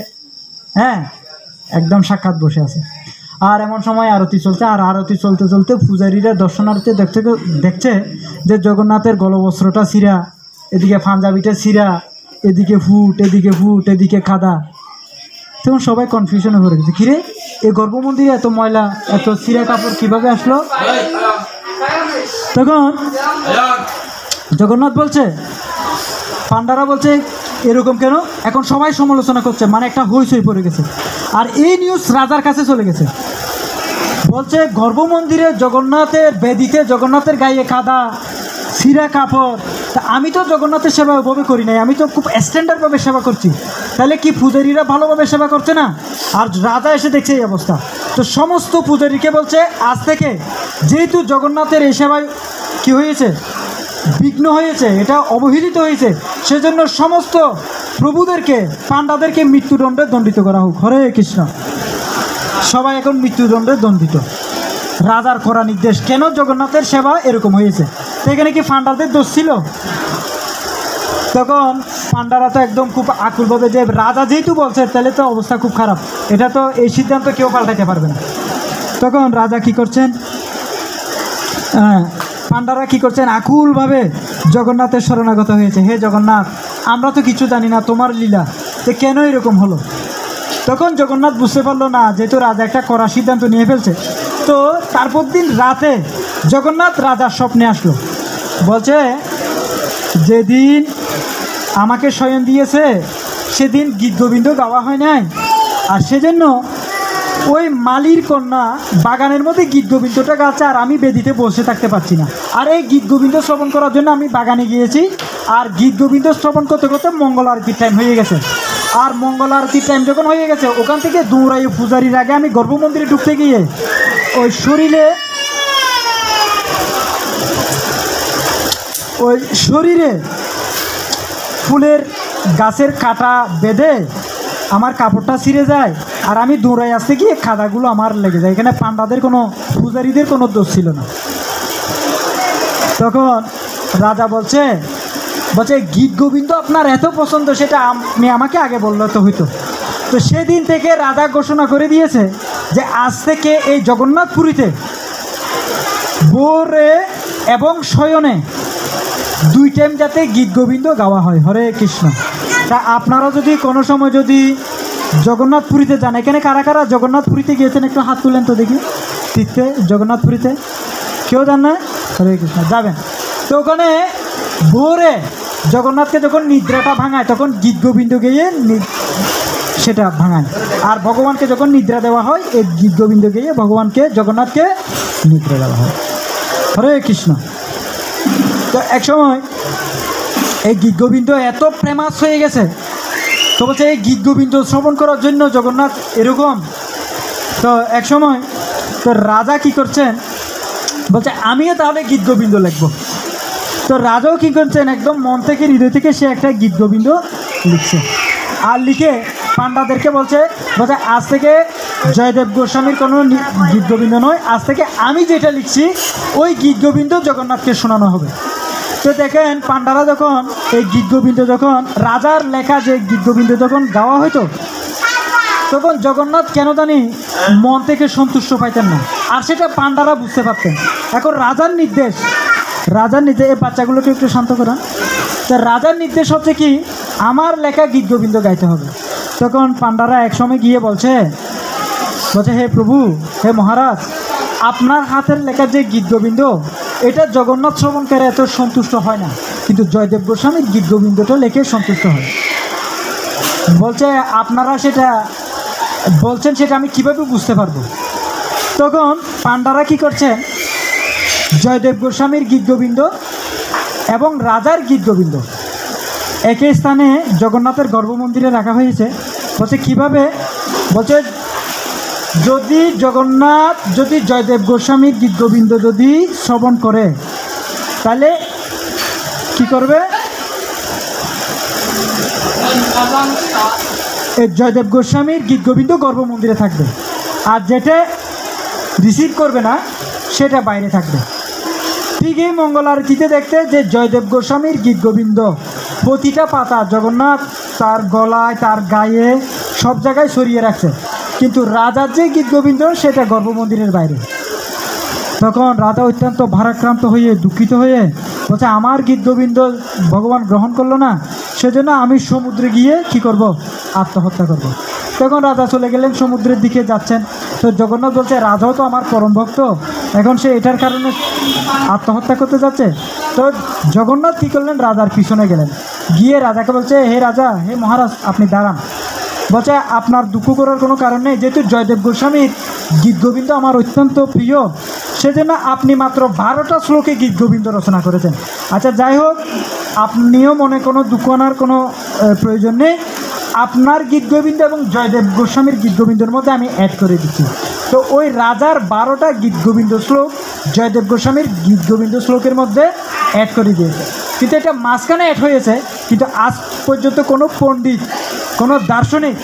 একদম সাক্ষাৎ বসে আছে। আর এমন সময় আরতি চলছে, আর আরতি চলতে চলতে পূজারীরা দর্শনার্থী দেখছে যে জগন্নাথের গলবস্ত্রটা ছিঁড়া, এদিকে পাঞ্জাবিটা ছিঁড়া, এদিকে ফুট, এদিকে ফুট, এদিকে কাদা। তখন সবাই কনফিউশনে পড়ে গেছে, কিরে এই গর্ভমন্দিরে এত ময়লা, এত ছিঁড়া কাপড় কীভাবে আসলো? তখন জগন্নাথ বলছে, পান্ডারা বলছে এরকম কেন? এখন সবাই সমালোচনা করছে, মানে একটা হইচই পড়ে গেছে। আর এই নিউজ রাজার কাছে চলে গেছে, বলছে গর্ভমন্দিরে জগন্নাথের বেদিতে জগন্নাথের গায়ে কাদা, ছিঁড়া কাপড়। তা আমি তো জগন্নাথের সেবা ওভাবে করি নাই, আমি তো খুব স্ট্যান্ডার্ডভাবে সেবা করছি, তাহলে কি পূজারীরা ভালোভাবে সেবা করছে না? আর রাজা এসে দেখছে এই অবস্থা। তো সমস্ত পূজারীকে বলছে আজ থেকে যেহেতু জগন্নাথের এই সেবায় কী হয়েছে, বিঘ্ন হয়েছে, এটা অবহেলিত হয়েছে, সেজন্য সমস্ত প্রভুদেরকে, পাণ্ডাদেরকে মৃত্যুদণ্ডে দণ্ডিত করা হোক। হরে কৃষ্ণ। সবাই এখন মৃত্যুদণ্ডে দণ্ডিত। রাজার করা নির্দেশ। কেন? জগন্নাথের সেবা এরকম হয়েছে। তো এখানে কি পাণ্ডাদের দোষ ছিল? তখন পাণ্ডারা তো একদম খুব আকুলভাবে, যে রাজা যেহেতু বলছে তাহলে তো অবস্থা খুব খারাপ, এটা তো এই সিদ্ধান্ত কেউ পাল্টাতে পারবে না। তখন রাজা কি করছেন, পাণ্ডারা কি করছেন, আকুলভাবে জগন্নাথের শরণাগত হয়েছে। হে জগন্নাথ, আমরা তো কিছু জানি না, তোমার লীলা, তো কেন এরকম হলো? তখন জগন্নাথ বুঝতে পারলো না, যেহেতু রাজা একটা কড়া সিদ্ধান্ত নিয়ে ফেলছে। তো তারপর দিন রাতে জগন্নাথ রাজার স্বপ্নে আসলো, বলছে যেদিন আমাকে শয়ন দিয়েছে সেদিন গীত গোবিন্দ গাওয়া হয় নাই, আর সেজন্য ওই মালির কন্যা বাগানের মধ্যে গীত গোবিন্দটা গাচ্ছে, আর আমি বেদিতে বসে থাকতে পারছি না। আর এই গীত গোবিন্দ শ্রবণ করার জন্য আমি বাগানে গিয়েছি, আর গীত গোবিন্দ শ্রবণ করতে করতে মঙ্গল আরতির টাইম হয়ে গেছে। আর মঙ্গল আরতির টাইম যখন হয়ে গেছে, ওখান থেকে দৌড়াই পূজারির আগে আমি গর্ভমন্দিরে ঢুকতে গিয়ে ওই শরীরে ফুলের গাছের কাঁটা বেঁধে আমার কাপড়টা ছিঁড়ে যায়, আর আমি দৌড়াই আসতে গিয়ে কাদাগুলো আমার লেগে যায়। এখানে পাণ্ডাদের কোনো, পূজারীদের কোনো দোষ ছিল না। তখন রাজা বলছে গীত গোবিন্দ আপনার এত পছন্দ, সেটা আপনি আমাকে আগে বললে তো হইতো। তো সেদিন থেকে রাজা ঘোষণা করে দিয়েছে যে আজ থেকে এই জগন্নাথপুরীতে ভোরে এবং শয়নে 2 টাইম যাতে গীত গোবিন্দ গাওয়া হয়। হরে কৃষ্ণ। তা আপনারা যদি কোনো সময় যদি জগন্নাথপুরীতে যান, এখানে কারা কারা জগন্নাথপুরীতে গিয়েছেন একটু হাত তুলেন তো দেখি। তীর্থে জগন্নাথপুরীতে কেউ যান না? হরে কৃষ্ণ, যাবেন। তো ওখানে ভোরে জগন্নাথকে যখন নিদ্রাটা ভাঙায় তখন গীত গোবিন্দ গেয়ে সেটা ভাঙায়, আর ভগবানকে যখন নিদ্রা দেওয়া হয় এই গীত গোবিন্দ গেয়ে ভগবানকে, জগন্নাথকে নিদ্রা দেওয়া হয়। হরে কৃষ্ণ। তো এক সময় এই গীত গোবিন্দ এত ফেমাস হয়ে গেছে, তো বলছে এই গীত গোবিন্দ শ্রবণ করার জন্য জগন্নাথ এরকম। তো এক সময় তো রাজা কি করছেন, বলছে আমিও তাহলে গীত গোবিন্দ লিখবো। তো রাজাও কী করছেন, একদম মন থেকে, হৃদয় থেকে সে একটা গীত গোবিন্দ লিখছে। আর লিখে পাণ্ডাদেরকে বলছে আজ থেকে জয়দেব গোস্বামীর কোনো গীত গোবিন্দ নয়, আজ থেকে আমি যেটা লিখছি ওই গীত গোবিন্দ জগন্নাথকে শোনানো হবে। তো দেখেন পাণ্ডারা যখন এই গীত গোবিন্দ, যখন রাজার লেখা যে গীত গোবিন্দ যখন গাওয়া হইতো, তখন জগন্নাথ কেন জানি মন থেকে সন্তুষ্ট পাইতেন না, আর সেটা পাণ্ডারা বুঝতে পারতেন। এখন রাজার নির্দেশ, এই বাচ্চাগুলোকে একটু শান্ত করান। তো রাজার নির্দেশ হচ্ছে কি, আমার লেখা গীত গোবিন্দ গাইতে হবে। তখন পাণ্ডারা একসময় গিয়ে বলছে হে প্রভু, হে মহারাজ, আপনার হাতের লেখা যে গীত গোবিন্দ এটা জগন্নাথ শ্রবণ করে এত সন্তুষ্ট হয় না, কিন্তু জয়দেব গোস্বামীর গীত গোবিন্দটা লেখে সন্তুষ্ট হয়। বলছে আপনারা সেটা বলছেন, সেটা আমি কিভাবে বুঝতে পারবো? তখন পাণ্ডারা কি করছেন, জয়দেব গোস্বামীর গীত গোবিন্দ এবং রাজার গীত গোবিন্দ একই স্থানে জগন্নাথের গর্ভমন্দিরে রাখা হয়েছে। বলছে কিভাবে? বলছে যদি জগন্নাথ যদি জয়দেব গোস্বামীর গীত গোবিন্দ যদি শ্রবণ করে তাহলে কি করবে? এই জয়দেব গোস্বামীর গীত গোবিন্দ গর্ভমন্দিরে থাকবে, আর যেটা রিসিভ করবে না সেটা বাইরে থাকবে। ঠিক এই মঙ্গল আরতিতে দেখতে যে জয়দেব গোস্বামীর গীত গোবিন্দ প্রতিটা পাতা জগন্নাথ তার গলায় তার গায়ে সব জায়গায় সরিয়ে রাখছে, কিন্তু রাজার যে গীত গোবিন্দ সেটা গর্ভমন্দিরের বাইরে। তখন রাজা অত্যন্ত ভারাক্রান্ত হয়ে দুঃখিত হয়ে বলছে, আমার গীত গোবিন্দ ভগবান গ্রহণ করলো না, সেজন্য আমি সমুদ্রে গিয়ে কি করব? আত্মহত্যা করব। তখন রাজা চলে গেলেন, সমুদ্রের দিকে যাচ্ছেন। তো জগন্নাথ বলছে, রাজাও তো আমার পরম ভক্ত, এখন সে এটার কারণে আত্মহত্যা করতে যাচ্ছে। তো জগন্নাথ কী করলেন? রাজার পিছনে গেলেন, গিয়ে রাজাকে বলছে, হে রাজা, হে মহারাজ, আপনি দাঁড়ান। বলছে, আপনার দুঃখ করার কোনো কারণ নেই, যেহেতু জয়দেব গোস্বামীর গীত গোবিন্দ আমার অত্যন্ত প্রিয়, সেজন্য আপনি মাত্র 12টা শ্লোকে গীত গোবিন্দ রচনা করেছেন। আচ্ছা, যাই হোক, আপনিও মনে কোনো দুঃখ আনার কোনো প্রয়োজন নেই, আপনার গীত গোবিন্দ এবং জয়দেব গোস্বামীর গীত গোবিন্দের মধ্যে আমি অ্যাড করে দিচ্ছি। তো ওই রাজার 12টা গীত গোবিন্দ শ্লোক জয়দেব গোস্বামীর গীত গোবিন্দ শ্লোকের মধ্যে অ্যাড করে দিয়েছে, কিন্তু এটা মাঝখানে অ্যাড হয়েছে। কিন্তু আজ পর্যন্ত কোনো পণ্ডিত, কোনো দার্শনিক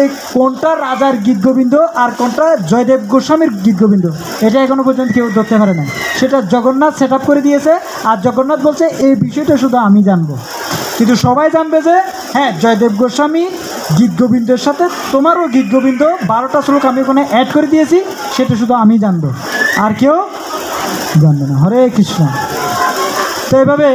এই কোনটা রাজার গীত গোবিন্দ আর কোনটা জয়দেব গোস্বামীর গীত গোবিন্দ এটা এখনো পর্যন্ত কেউ ধরতে পারে না। সেটা জগন্নাথ সেট আপ করে দিয়েছে, আর জগন্নাথ বলছে এই বিষয়টা শুধু আমি জানবো, কিন্তু সবাই জানবে যে হ্যাঁ, জয়দেব গোস্বামী গীত গোবিন্দের সাথে তোমারও গীত গোবিন্দ 12টা শ্লোক আমি ওখানে অ্যাড করে দিয়েছি, সেটা শুধু আমি জানবো, আর কেউ জানবে না। হরে কৃষ্ণ। তো এভাবে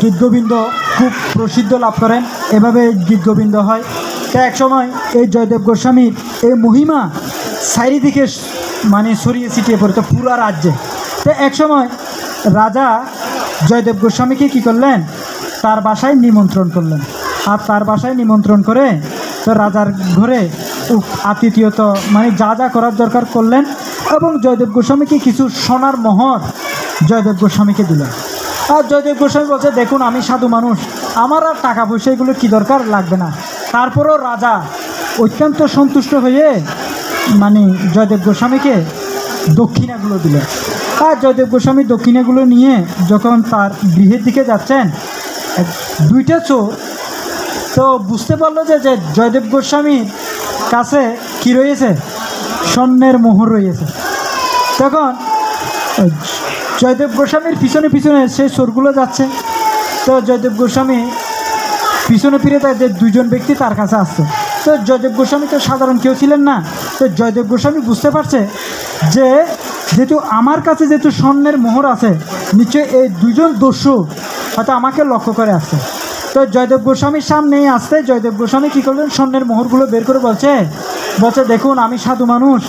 গীত গোবিন্দ খুব প্রসিদ্ধ লাভ করেন, এভাবে গীত গোবিন্দ হয়। তো এক সময় এই জয়দেব গোস্বামীর এই মহিমা চারিদিকে মানে ছড়িয়ে ছিটিয়ে পড়তো পুরা রাজ্যে। তো এক সময় রাজা জয়দেব গোস্বামীকে কী করলেন? তার বাসায় নিমন্ত্রণ করলেন, আর তার বাসায় নিমন্ত্রণ করে তো রাজার ঘরে আতিথেয়ত মানে যা যা করার দরকার করলেন, এবং জয়দেব গোস্বামীকে কিছু সোনার মোহর জয়দেব গোস্বামীকে দিলেন। আর জয়দেব গোস্বামী বলছে, দেখুন আমি সাধু মানুষ, আমার আর টাকা পয়সা এগুলো কী দরকার, লাগবে না। তারপরও রাজা অত্যন্ত সন্তুষ্ট হয়ে মানে জয়দেব গোস্বামীকে দক্ষিণাগুলো দিলেন। আর জয়দেব গোস্বামী দক্ষিণাগুলো নিয়ে যখন তার গৃহের দিকে যাচ্ছেন, দুইটা চোর তো বুঝতে পারলো যে জয়দেব গোস্বামীর কাছে কি রয়েছে? স্বর্ণের মোহর রয়েছে। তখন জয়দেব গোস্বামীর পিছনে পিছনে সেই চোরগুলো যাচ্ছে। তো জয়দেব গোস্বামী পিছনে ফিরে তাই যে দুইজন ব্যক্তি তার কাছে আসছে। তো জয়দেব গোস্বামী তো সাধারণ কেউ ছিলেন না। তো জয়দেব গোস্বামী বুঝতে পারছে যে যেহেতু আমার কাছে যেহেতু স্বর্ণের মোহর আছে, নিশ্চয়ই এই দুজন দস্যু হয়তো আমাকে লক্ষ্য করে আসছে। তো জয়দেব গোস্বামীর সামনেই আসতে জয়দেব গোস্বামী কী করলেন? স্বর্ণের মোহরগুলো বের করে বলছে, দেখুন আমি সাধু মানুষ,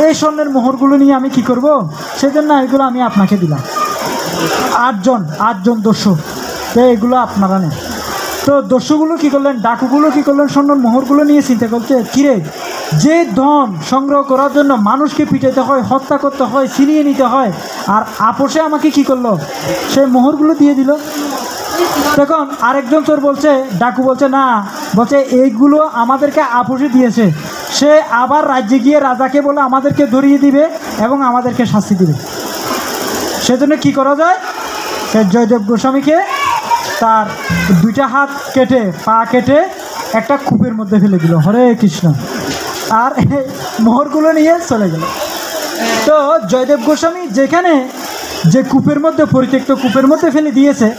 এই স্বর্ণের মোহরগুলো নিয়ে আমি কি করব, সেজন্য এগুলো আমি আপনাকে দিলাম। 8জন দস্যু, তো এগুলো আপনারা নেন। তো দস্যুগুলো কী করলেন? ডাকুগুলো কী করলেন? স্বর্ণের মোহরগুলো নিয়ে চিন্তা করছে, কিরে, যে ধন সংগ্রহ করার জন্য মানুষকে পিটাইতে হয়, হত্যা করতে হয়, ছিনিয়ে নিতে হয়, আর আপোষে আমাকে কি করলো? সেই মোহরগুলো দিয়ে দিল। তখন আরেকজন চোর বলছে, ডাকু বলছে, না, বলছে এইগুলো আমাদেরকে আপোষে দিয়েছে, সে আবার রাজ্যে গিয়ে রাজাকে বলে আমাদেরকে ধরিয়ে দিবে এবং আমাদেরকে শাস্তি দিবে। সেজন্য কি করা যায়? সে জয়দেব গোস্বামীকে তার 2টা হাত কেটে, পা কেটে একটা কূপের মধ্যে ফেলে দিল। হরে কৃষ্ণ। আর মোহরগুলো নিয়ে চলে গেল। তো জয়দেব গোস্বামী যেখানে যে কূপের মধ্যে, পরিত্যক্ত কূপের মধ্যে ফেলে দিয়েছে,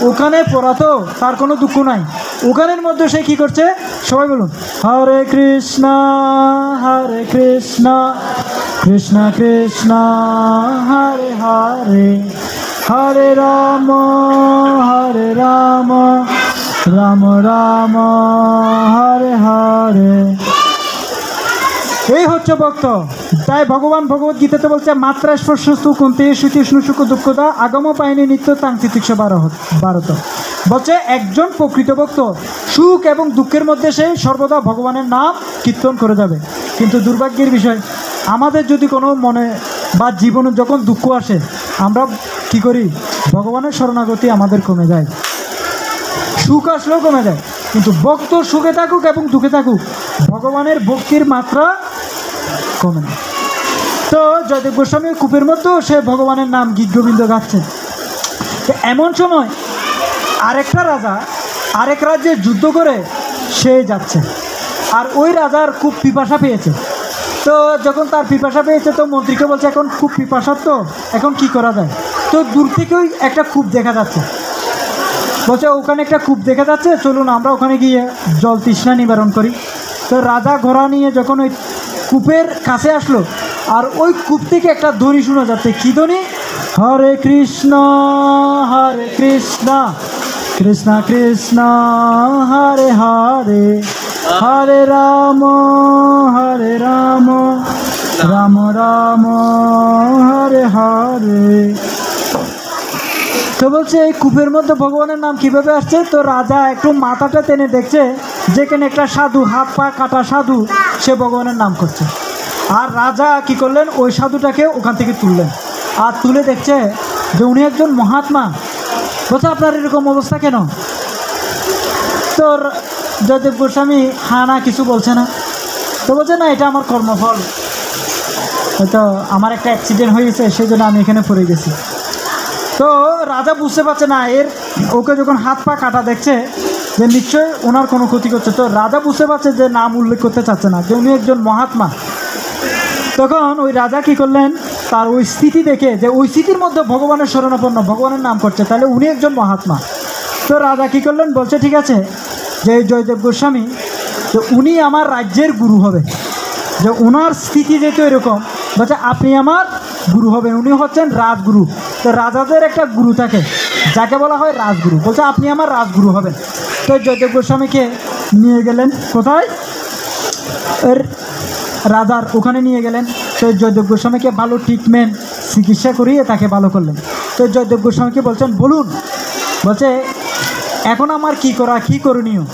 ওখানে পড়া তো তার কোনো দুঃখ নাই। ওখানের মধ্যে সে কী করছে? সবাই বলুন, হরে কৃষ্ণ কৃষ্ণ কৃষ্ণ হরে হরে, হরে রাম রাম রাম হরে হরে। এই হচ্ছে ভক্ত। তাই ভগবান ভগবত গীতাতে বলছে, মাত্রা স্পর্শস্তু কুন্তে সুচিষ্ণু সুখ দুঃখদা আগম পায়নি নিত্য তাং তিতিক্ষ ভারত। বলছে একজন প্রকৃত ভক্ত সুখ এবং দুঃখের মধ্যে সে সর্বদা ভগবানের নাম কীর্তন করে যাবে। কিন্তু দুর্ভাগ্যের বিষয়, আমাদের যদি কোনো মনে বা জীবনে যখন দুঃখ আসে, আমরা কি করি? ভগবানের শরণাগতি আমাদের কমে যায়, সুখ আসলেও কমে যায়। কিন্তু ভক্ত সুখে থাকুক এবং দুঃখে থাকুক, ভগবানের ভক্তির মাত্রা কমে না। তো জয়দেব গোস্বামী কূপের মধ্যেও সে ভগবানের নাম গীত গোবিন্দ গাচ্ছে। তো এমন সময় আরেকটা রাজা আরেক রাজ্যে যুদ্ধ করে সে যাচ্ছে, আর ওই রাজার খুব পিপাসা পেয়েছে। তো যখন তার পিপাসা পেয়েছে তো মন্ত্রীকে বলছে এখন খুব পিপাসার, তো এখন কি করা যায়। তো দূর থেকেই একটা কূপ দেখা যাচ্ছে, বলছে ওখানে একটা কূপ দেখা যাচ্ছে, চলুন আমরা ওখানে গিয়ে জল তৃষ্ণা নিবারণ করি। তো রাজা ঘোড়া নিয়ে যখন ওই কূপের কাছে আসলো, আর ওই কূপ থেকে একটা ধ্বনি শোনা যাচ্ছে। কি ধ্বনি? হরে কৃষ্ণ কৃষ্ণ কৃষ্ণ হরে হরে, হরে রাম রাম রাম হরে হরে। তো বলছে এই কূপের মধ্যে ভগবানের নাম কিভাবে আসছে। তো রাজা একটু মাথাটা টেনে দেখছে যেখানে একটা সাধু, হাত পা কাটা সাধু, সে ভগবানের নাম করছে। আর রাজা কি করলেন, ওই সাধুটাকে ওখান থেকে তুললেন, আর তুলে দেখছে যে উনি একজন মহাত্মা। বলছে আপনার এরকম অবস্থা কেন? তো জয়দেব গোস্বামী না কিছু বলছে না। তো বলছে না, এটা আমার কর্মফল, হয়তো আমার একটা অ্যাক্সিডেন্ট হয়েছে সেই জন্য আমি এখানে পড়ে গেছি। তো রাজা বুঝতে পারছে না, ওকে যখন হাত পা কাটা দেখছে যে নিশ্চয়ই ওনার কোনো ক্ষতি করছে। তো রাজা বুঝতে পারছে যে নাম উল্লেখ করতে চাচ্ছে না, যে উনি একজন মহাত্মা। তখন ওই রাজা কি করলেন, তার ওই স্থিতি দেখে যে ওই স্থিতির মধ্যে ভগবানের শরণাপন্ন, ভগবানের নাম করছে, তাহলে উনি একজন মহাত্মা। তো রাজা কি করলেন, বলছে ঠিক আছে, যে জয়দেব গোস্বামী, যে উনি আমার রাজ্যের গুরু হবে, যে ওনার স্থিতি যেহেতু এরকম, বলছে আপনি আমার গুরু হবেন। উনি হচ্ছেন রাজগুরু। তো রাজাদের একটা গুরু থাকে যাকে বলা হয় রাজগুরু, বলছে আপনি আমার রাজগুরু হবেন। তো জয়দেব গোস্বামীকে নিয়ে গেলেন কোথায়, রাজার ওখানে নিয়ে গেলেন। তো জয়দেব গোস্বামীকে ভালো ট্রিটমেন্ট চিকিৎসা করিয়ে তাকে ভালো করলেন। তো জয়দেব গোস্বামীকে বলছেন বলুন, বলছে এখন আমার কি করা, কি করণীয়।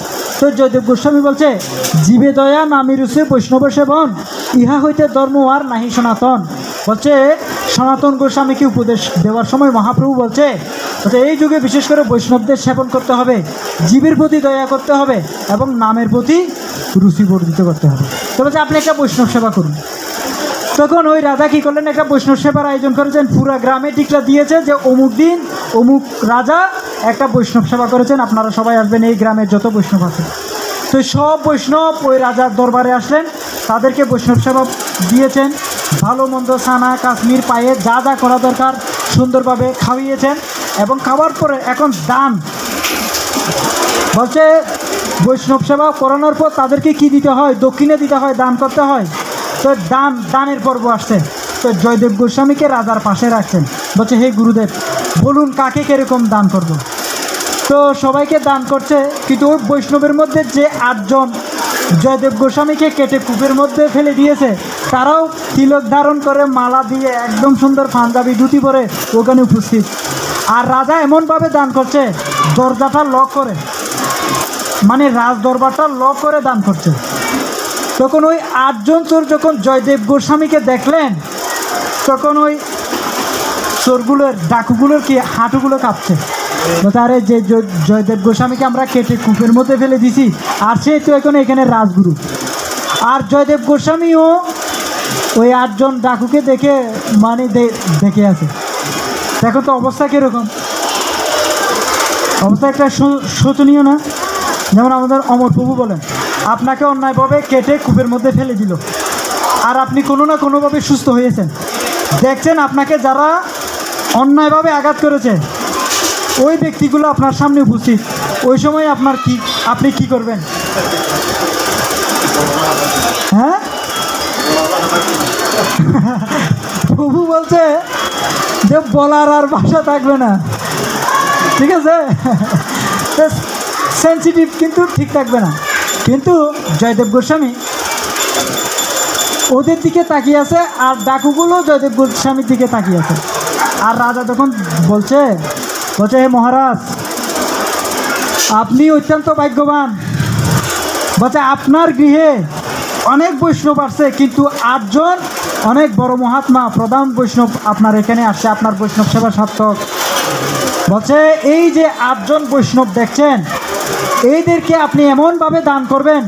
তো জয়দেব গোস্বামী বলছে জীবে দয়া নামি রুচে বৈষ্ণব সেবন, ইহা হইতে ধর্ম আর নাহি সনাতন। বলছে সনাতন গোস্বামীকে উপদেশ দেওয়ার সময় মহাপ্রভু বলছে এই যুগে বিশেষ করে বৈষ্ণবদের সেবন করতে হবে, জীবের প্রতি দয়া করতে হবে এবং নামের প্রতি রুচি বর্ধিত করতে হবে। তো বলছে আপনি একটা বৈষ্ণব সেবা করুন। তখন ওই রাজা কী করলেন, একটা বৈষ্ণব সেবার আয়োজন করেছেন, পুরা গ্রামে টিকলা দিয়েছে যে অমুক দিন অমুক রাজা একটা বৈষ্ণব সেবা করেছেন, আপনারা সবাই আসবেন, এই গ্রামের যত বৈষ্ণব আছে। তো সব বৈষ্ণব ওই রাজার দরবারে আসলেন, তাদেরকে বৈষ্ণব সেবা দিয়েছেন, ভালো মন্দ ছানা কাশ্মীর পায়ে যা যা করা দরকার সুন্দরভাবে খাওয়িয়েছেন। এবং খাওয়ার পরে এখন দান, বলছে বৈষ্ণব সেবা করানোর পর তাদেরকে কি দিতে হয়, দক্ষিণে দিতে হয়, দান করতে হয়। তো দানের পর্ব আসছে। তো জয়দেব গোস্বামীকে রাজার পাশে রাখছেন, বলছে হে গুরুদেব বলুন কাকে কীরকম দান করব। তো সবাইকে দান করছে, কিন্তু ওই বৈষ্ণবের মধ্যে যে 8 জন জয়দেব গোস্বামীকে কেটে কূপের মধ্যে ফেলে দিয়েছে, তারাও তিলক ধারণ করে মালা দিয়ে একদম সুন্দর পাঞ্জাবি ধুতি পরে ওখানে উপস্থিত। আর রাজা এমনভাবে দান করছে, দরজাটা লক করে, মানে রাজ দরবারটা লক করে দান করছে। তখন ওই 8 জন চোর যখন জয়দেব গোস্বামীকে দেখলেন, তখন ওই চোরগুলোর ডাকুগুলোর কি হাঁটুগুলো কাঁপছে। আরে যে জয়দেব গোস্বামীকে আমরা কেটে কূপের মধ্যে ফেলে দিছি, আর সে তো এখন এখানে রাজগুরু। আর জয়দেব গোস্বামীও ওই 8 জন ডাকুকে দেখে মানে দেখে আছে। দেখো তো অবস্থা কীরকম, অবস্থা একটা শোচনীয় না? যেমন আমাদের অমর প্রভু বলেন, আপনাকে অন্যায়ভাবে কেটে কূপের মধ্যে ফেলে দিল, আর আপনি কোনো না কোনোভাবে সুস্থ হয়েছেন। দেখছেন আপনাকে যারা অন্যায়ভাবে আঘাত করেছে ওই ব্যক্তিগুলো আপনার সামনে উপস্থিত, ওই সময় আপনি কি করবেন? হ্যাঁ, প্রভু বলছে যে বলার আর ভাষা থাকবে না, ঠিক আছে? সেন্সিটিভ কিন্তু ঠিক থাকবে না। কিন্তু জয়দেব গোস্বামী ওদের দিকে তাকিয়ে আছে, আর ডাকুগুলো জয়দেব গোস্বামীর দিকে তাকিয়ে আছে। আর রাজা তখন বলছে হে মহারাজ আপনি অত্যন্ত ভাগ্যবান, বলছে আপনার গৃহে অনেক বৈষ্ণব আসছে, কিন্তু 8 জন অনেক বড় মহাত্মা প্রধান বৈষ্ণব আপনার এখানে আসছে, আপনার বৈষ্ণব সেবা সার্থক। বলছে এই যে 8 জন বৈষ্ণব দেখছেন, এইদেরকে আপনি এমনভাবে দান করবেন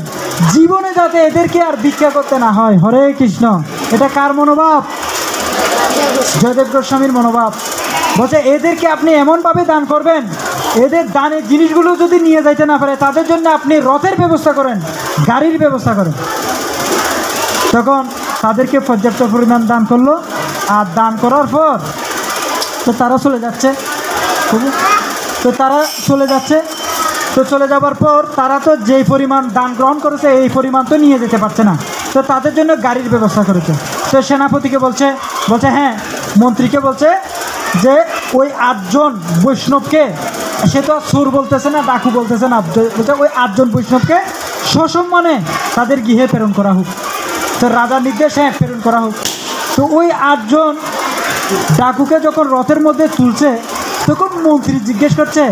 জীবনে যাতে এদেরকে আর ভিক্ষা করতে না হয়। হরে কৃষ্ণ। এটা কার মনোভাব? জয়দেব গোস্বামীর মনোভাব। বলছে এদেরকে আপনি এমনভাবে দান করবেন, এদের দানের জিনিসগুলো যদি নিয়ে যাইতে না পারে তাদের জন্য আপনি রথের ব্যবস্থা করেন, গাড়ির ব্যবস্থা করেন। তখন তাদেরকে পর্যাপ্ত পরিমাণ দান করলো। আর দান করার পর তো তারা চলে যাচ্ছে। তো তারা চলে যাচ্ছে। তো চলে যাবার পর তারা তো যেই পরিমাণ দান গ্রহণ করেছে এই পরিমাণ তো নিয়ে যেতে পারছে না। তো তাদের জন্য গাড়ির ব্যবস্থা করেছে। তো সেনাপতিকে বলছে হ্যাঁ, মন্ত্রীকে বলছে যে ওই 8 জন বৈষ্ণবকে, সে তো সুর বলতেছে না, ডাকু বলতেছে না, বলছে ওই 8 জন বৈষ্ণবকে সসম্মানে তাদের গৃহে প্রেরণ করা হোক। তো রাজার নির্দেশে প্রেরণ করা হোক। তো ওই 8 জন ডাকুকে যখন রথের মধ্যে তুলছে তখন মন্ত্রী জিজ্ঞেস করছে,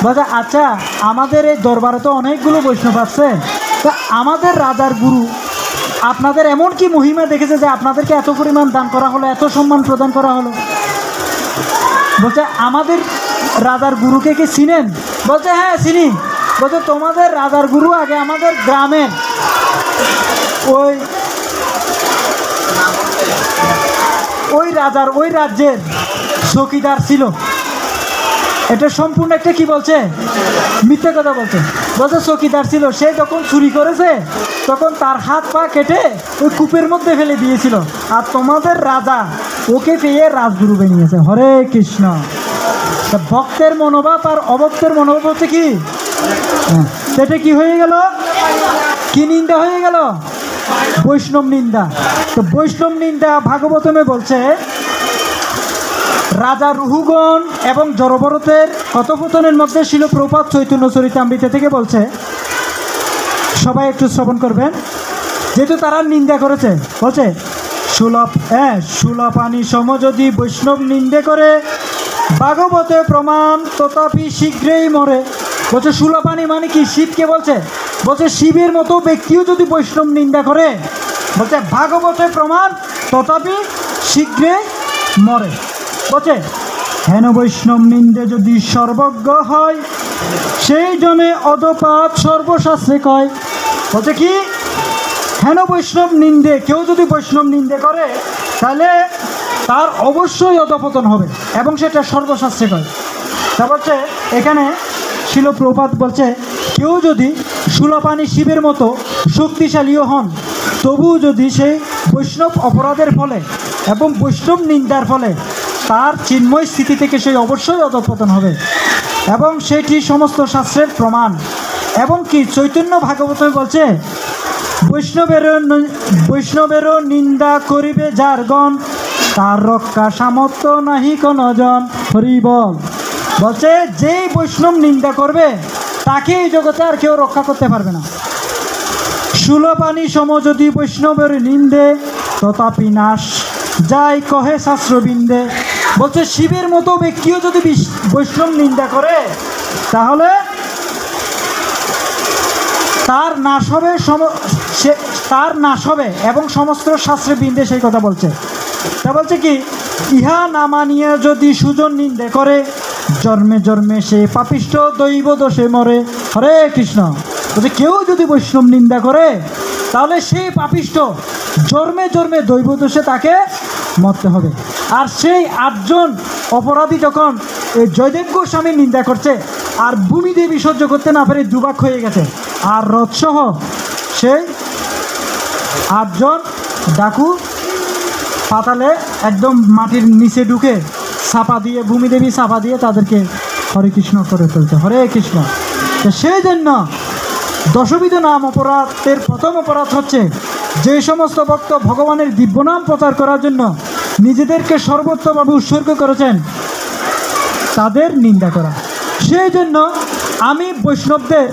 বলছে আচ্ছা আমাদের এই দরবারে তো অনেকগুলো বৈষ্ণব আছে, তা আমাদের রাজার গুরু আপনাদের এমন কি মহিমা দেখেছে যে আপনাদেরকে এত পরিমাণ দান করা হলো, এত সম্মান প্রদান করা হলো? বলছে আমাদের রাজার গুরুকে কি চিনেন? বলছে হ্যাঁ চিনি। বলছে তোমাদের রাজার গুরু আগে আমাদের গ্রামের ওই রাজ্যের চৌকিদার ছিল। এটা সম্পূর্ণ একটা কি বলছে? মিথ্যা কথা বলছে। বলছে চৌকিদার ছিল, সে যখন চুরি করেছে তখন তার হাত পা কেটে ওই কূপের মধ্যে ফেলে দিয়েছিল, আর তোমাদের রাজা ওকে পেয়ে রাজগুরু বানিয়েছে। হরে কৃষ্ণ। ভক্তের মনোভাব আর অভক্তের মনোভাব হচ্ছে কি? সেটা কি হয়ে গেল? কি নিন্দা হয়ে গেল? বৈষ্ণব নিন্দা। তো বৈষ্ণব নিন্দা ভাগবতমে বলছে রাজা রুহুগণ এবং জড়ভরতের কথোপকথনের মধ্যে শিল প্রভুপাদ চৈতন্য চরিতামৃত থেকে বলছে, সবাই একটু শ্রবণ করবেন, যেহেতু তারা নিন্দা করেছে। বলছে সুলপানি সম যদি বৈষ্ণব নিন্দে করে ভাগবতে প্রমাণ তথাপি শীঘ্রই মরে। বলছে সুলপানি মানে কি? শিবকে বলছে। বলছে শিবের মতো ব্যক্তিও যদি বৈষ্ণব নিন্দা করে, বলছে ভাগবতে প্রমাণ তথাপি শীঘ্রই মরে। বলছে হেন বৈষ্ণব নিন্দে যদি সর্বজ্ঞ হয়, সেই জনে অধপাত সর্বশাস্ত্রে কয়। বলছে কি? হেন বৈষ্ণব নিন্দে, কেউ যদি বৈষ্ণব নিন্দে করে তাহলে তার অবশ্যই অধপতন হবে এবং সেটা সর্বশাস্ত্রে কয়। তা বলছে এখানে শিল প্রভুপাদ বলছে কেউ যদি সুলপানি শিবের মতো শক্তিশালীও হন, তবুও যদি সেই বৈষ্ণব অপরাধের ফলে এবং বৈষ্ণব নিন্দার ফলে তার চিন্ময় স্থিতি থেকে সেই অবশ্যই অধঃপতন হবে এবং সেটি সমস্ত শাস্ত্রের প্রমাণ। এবং কি চৈতন্য ভাগবত বলছে বৈষ্ণবেরও নিন্দা করিবে যার গণ, তার রক্ষা সামর্থ্য নাহি কোনো জন। হরি বল। বলছে যেই বৈষ্ণব নিন্দা করবে তাকে এই জগতে আর কেউ রক্ষা করতে পারবে না। সুলপানি সম যদি বৈষ্ণবের নিন্দে তথাপি নাশ যাই কহে শাস্ত্রবিন্দে। বলছে শিবের মতো ব্যক্তিও যদি বৈষ্ণব নিন্দা করে তাহলে তার নাশ হবে এবং সমস্ত শাস্ত্রে বিন্দে সেই কথা বলছে। তা বলছে কি? ইহা না মানিয়ে যদি সুজন নিন্দে করে, জন্মে জন্মে সে পাপিষ্ঠ দৈব দোষে মরে। হরে কৃষ্ণ। বলছে কেউ যদি বৈষ্ণব নিন্দা করে তাহলে সেই পাপিষ্ঠ জন্মে জন্মে দৈব দোষে তাকে মরতে হবে। আর সেই 8 জন অপরাধী যখন এই জয়দেব গোস্বামীর নিন্দা করছে আর ভূমিদেবী সহ্য করতে না পেরে দুবাক হয়ে গেছে, আর রথসহ সেই 8 জন ডাকু পাতালে একদম মাটির নিচে ঢুকে চাপা দিয়ে, ভূমিদেবী চাপা দিয়ে তাদেরকে হরে কৃষ্ণ করে ফেলছে। হরে কৃষ্ণ। তো সেই জন্য দশবিধ নাম অপরাধের প্রথম অপরাধ হচ্ছে যে সমস্ত ভক্ত ভগবানের দিব্য নাম প্রচার করার জন্য নিজেদেরকে সর্বোচ্চভাবে উৎসর্গ করেছেন তাদের নিন্দা করা। সেই জন্য আমি বৈষ্ণবদের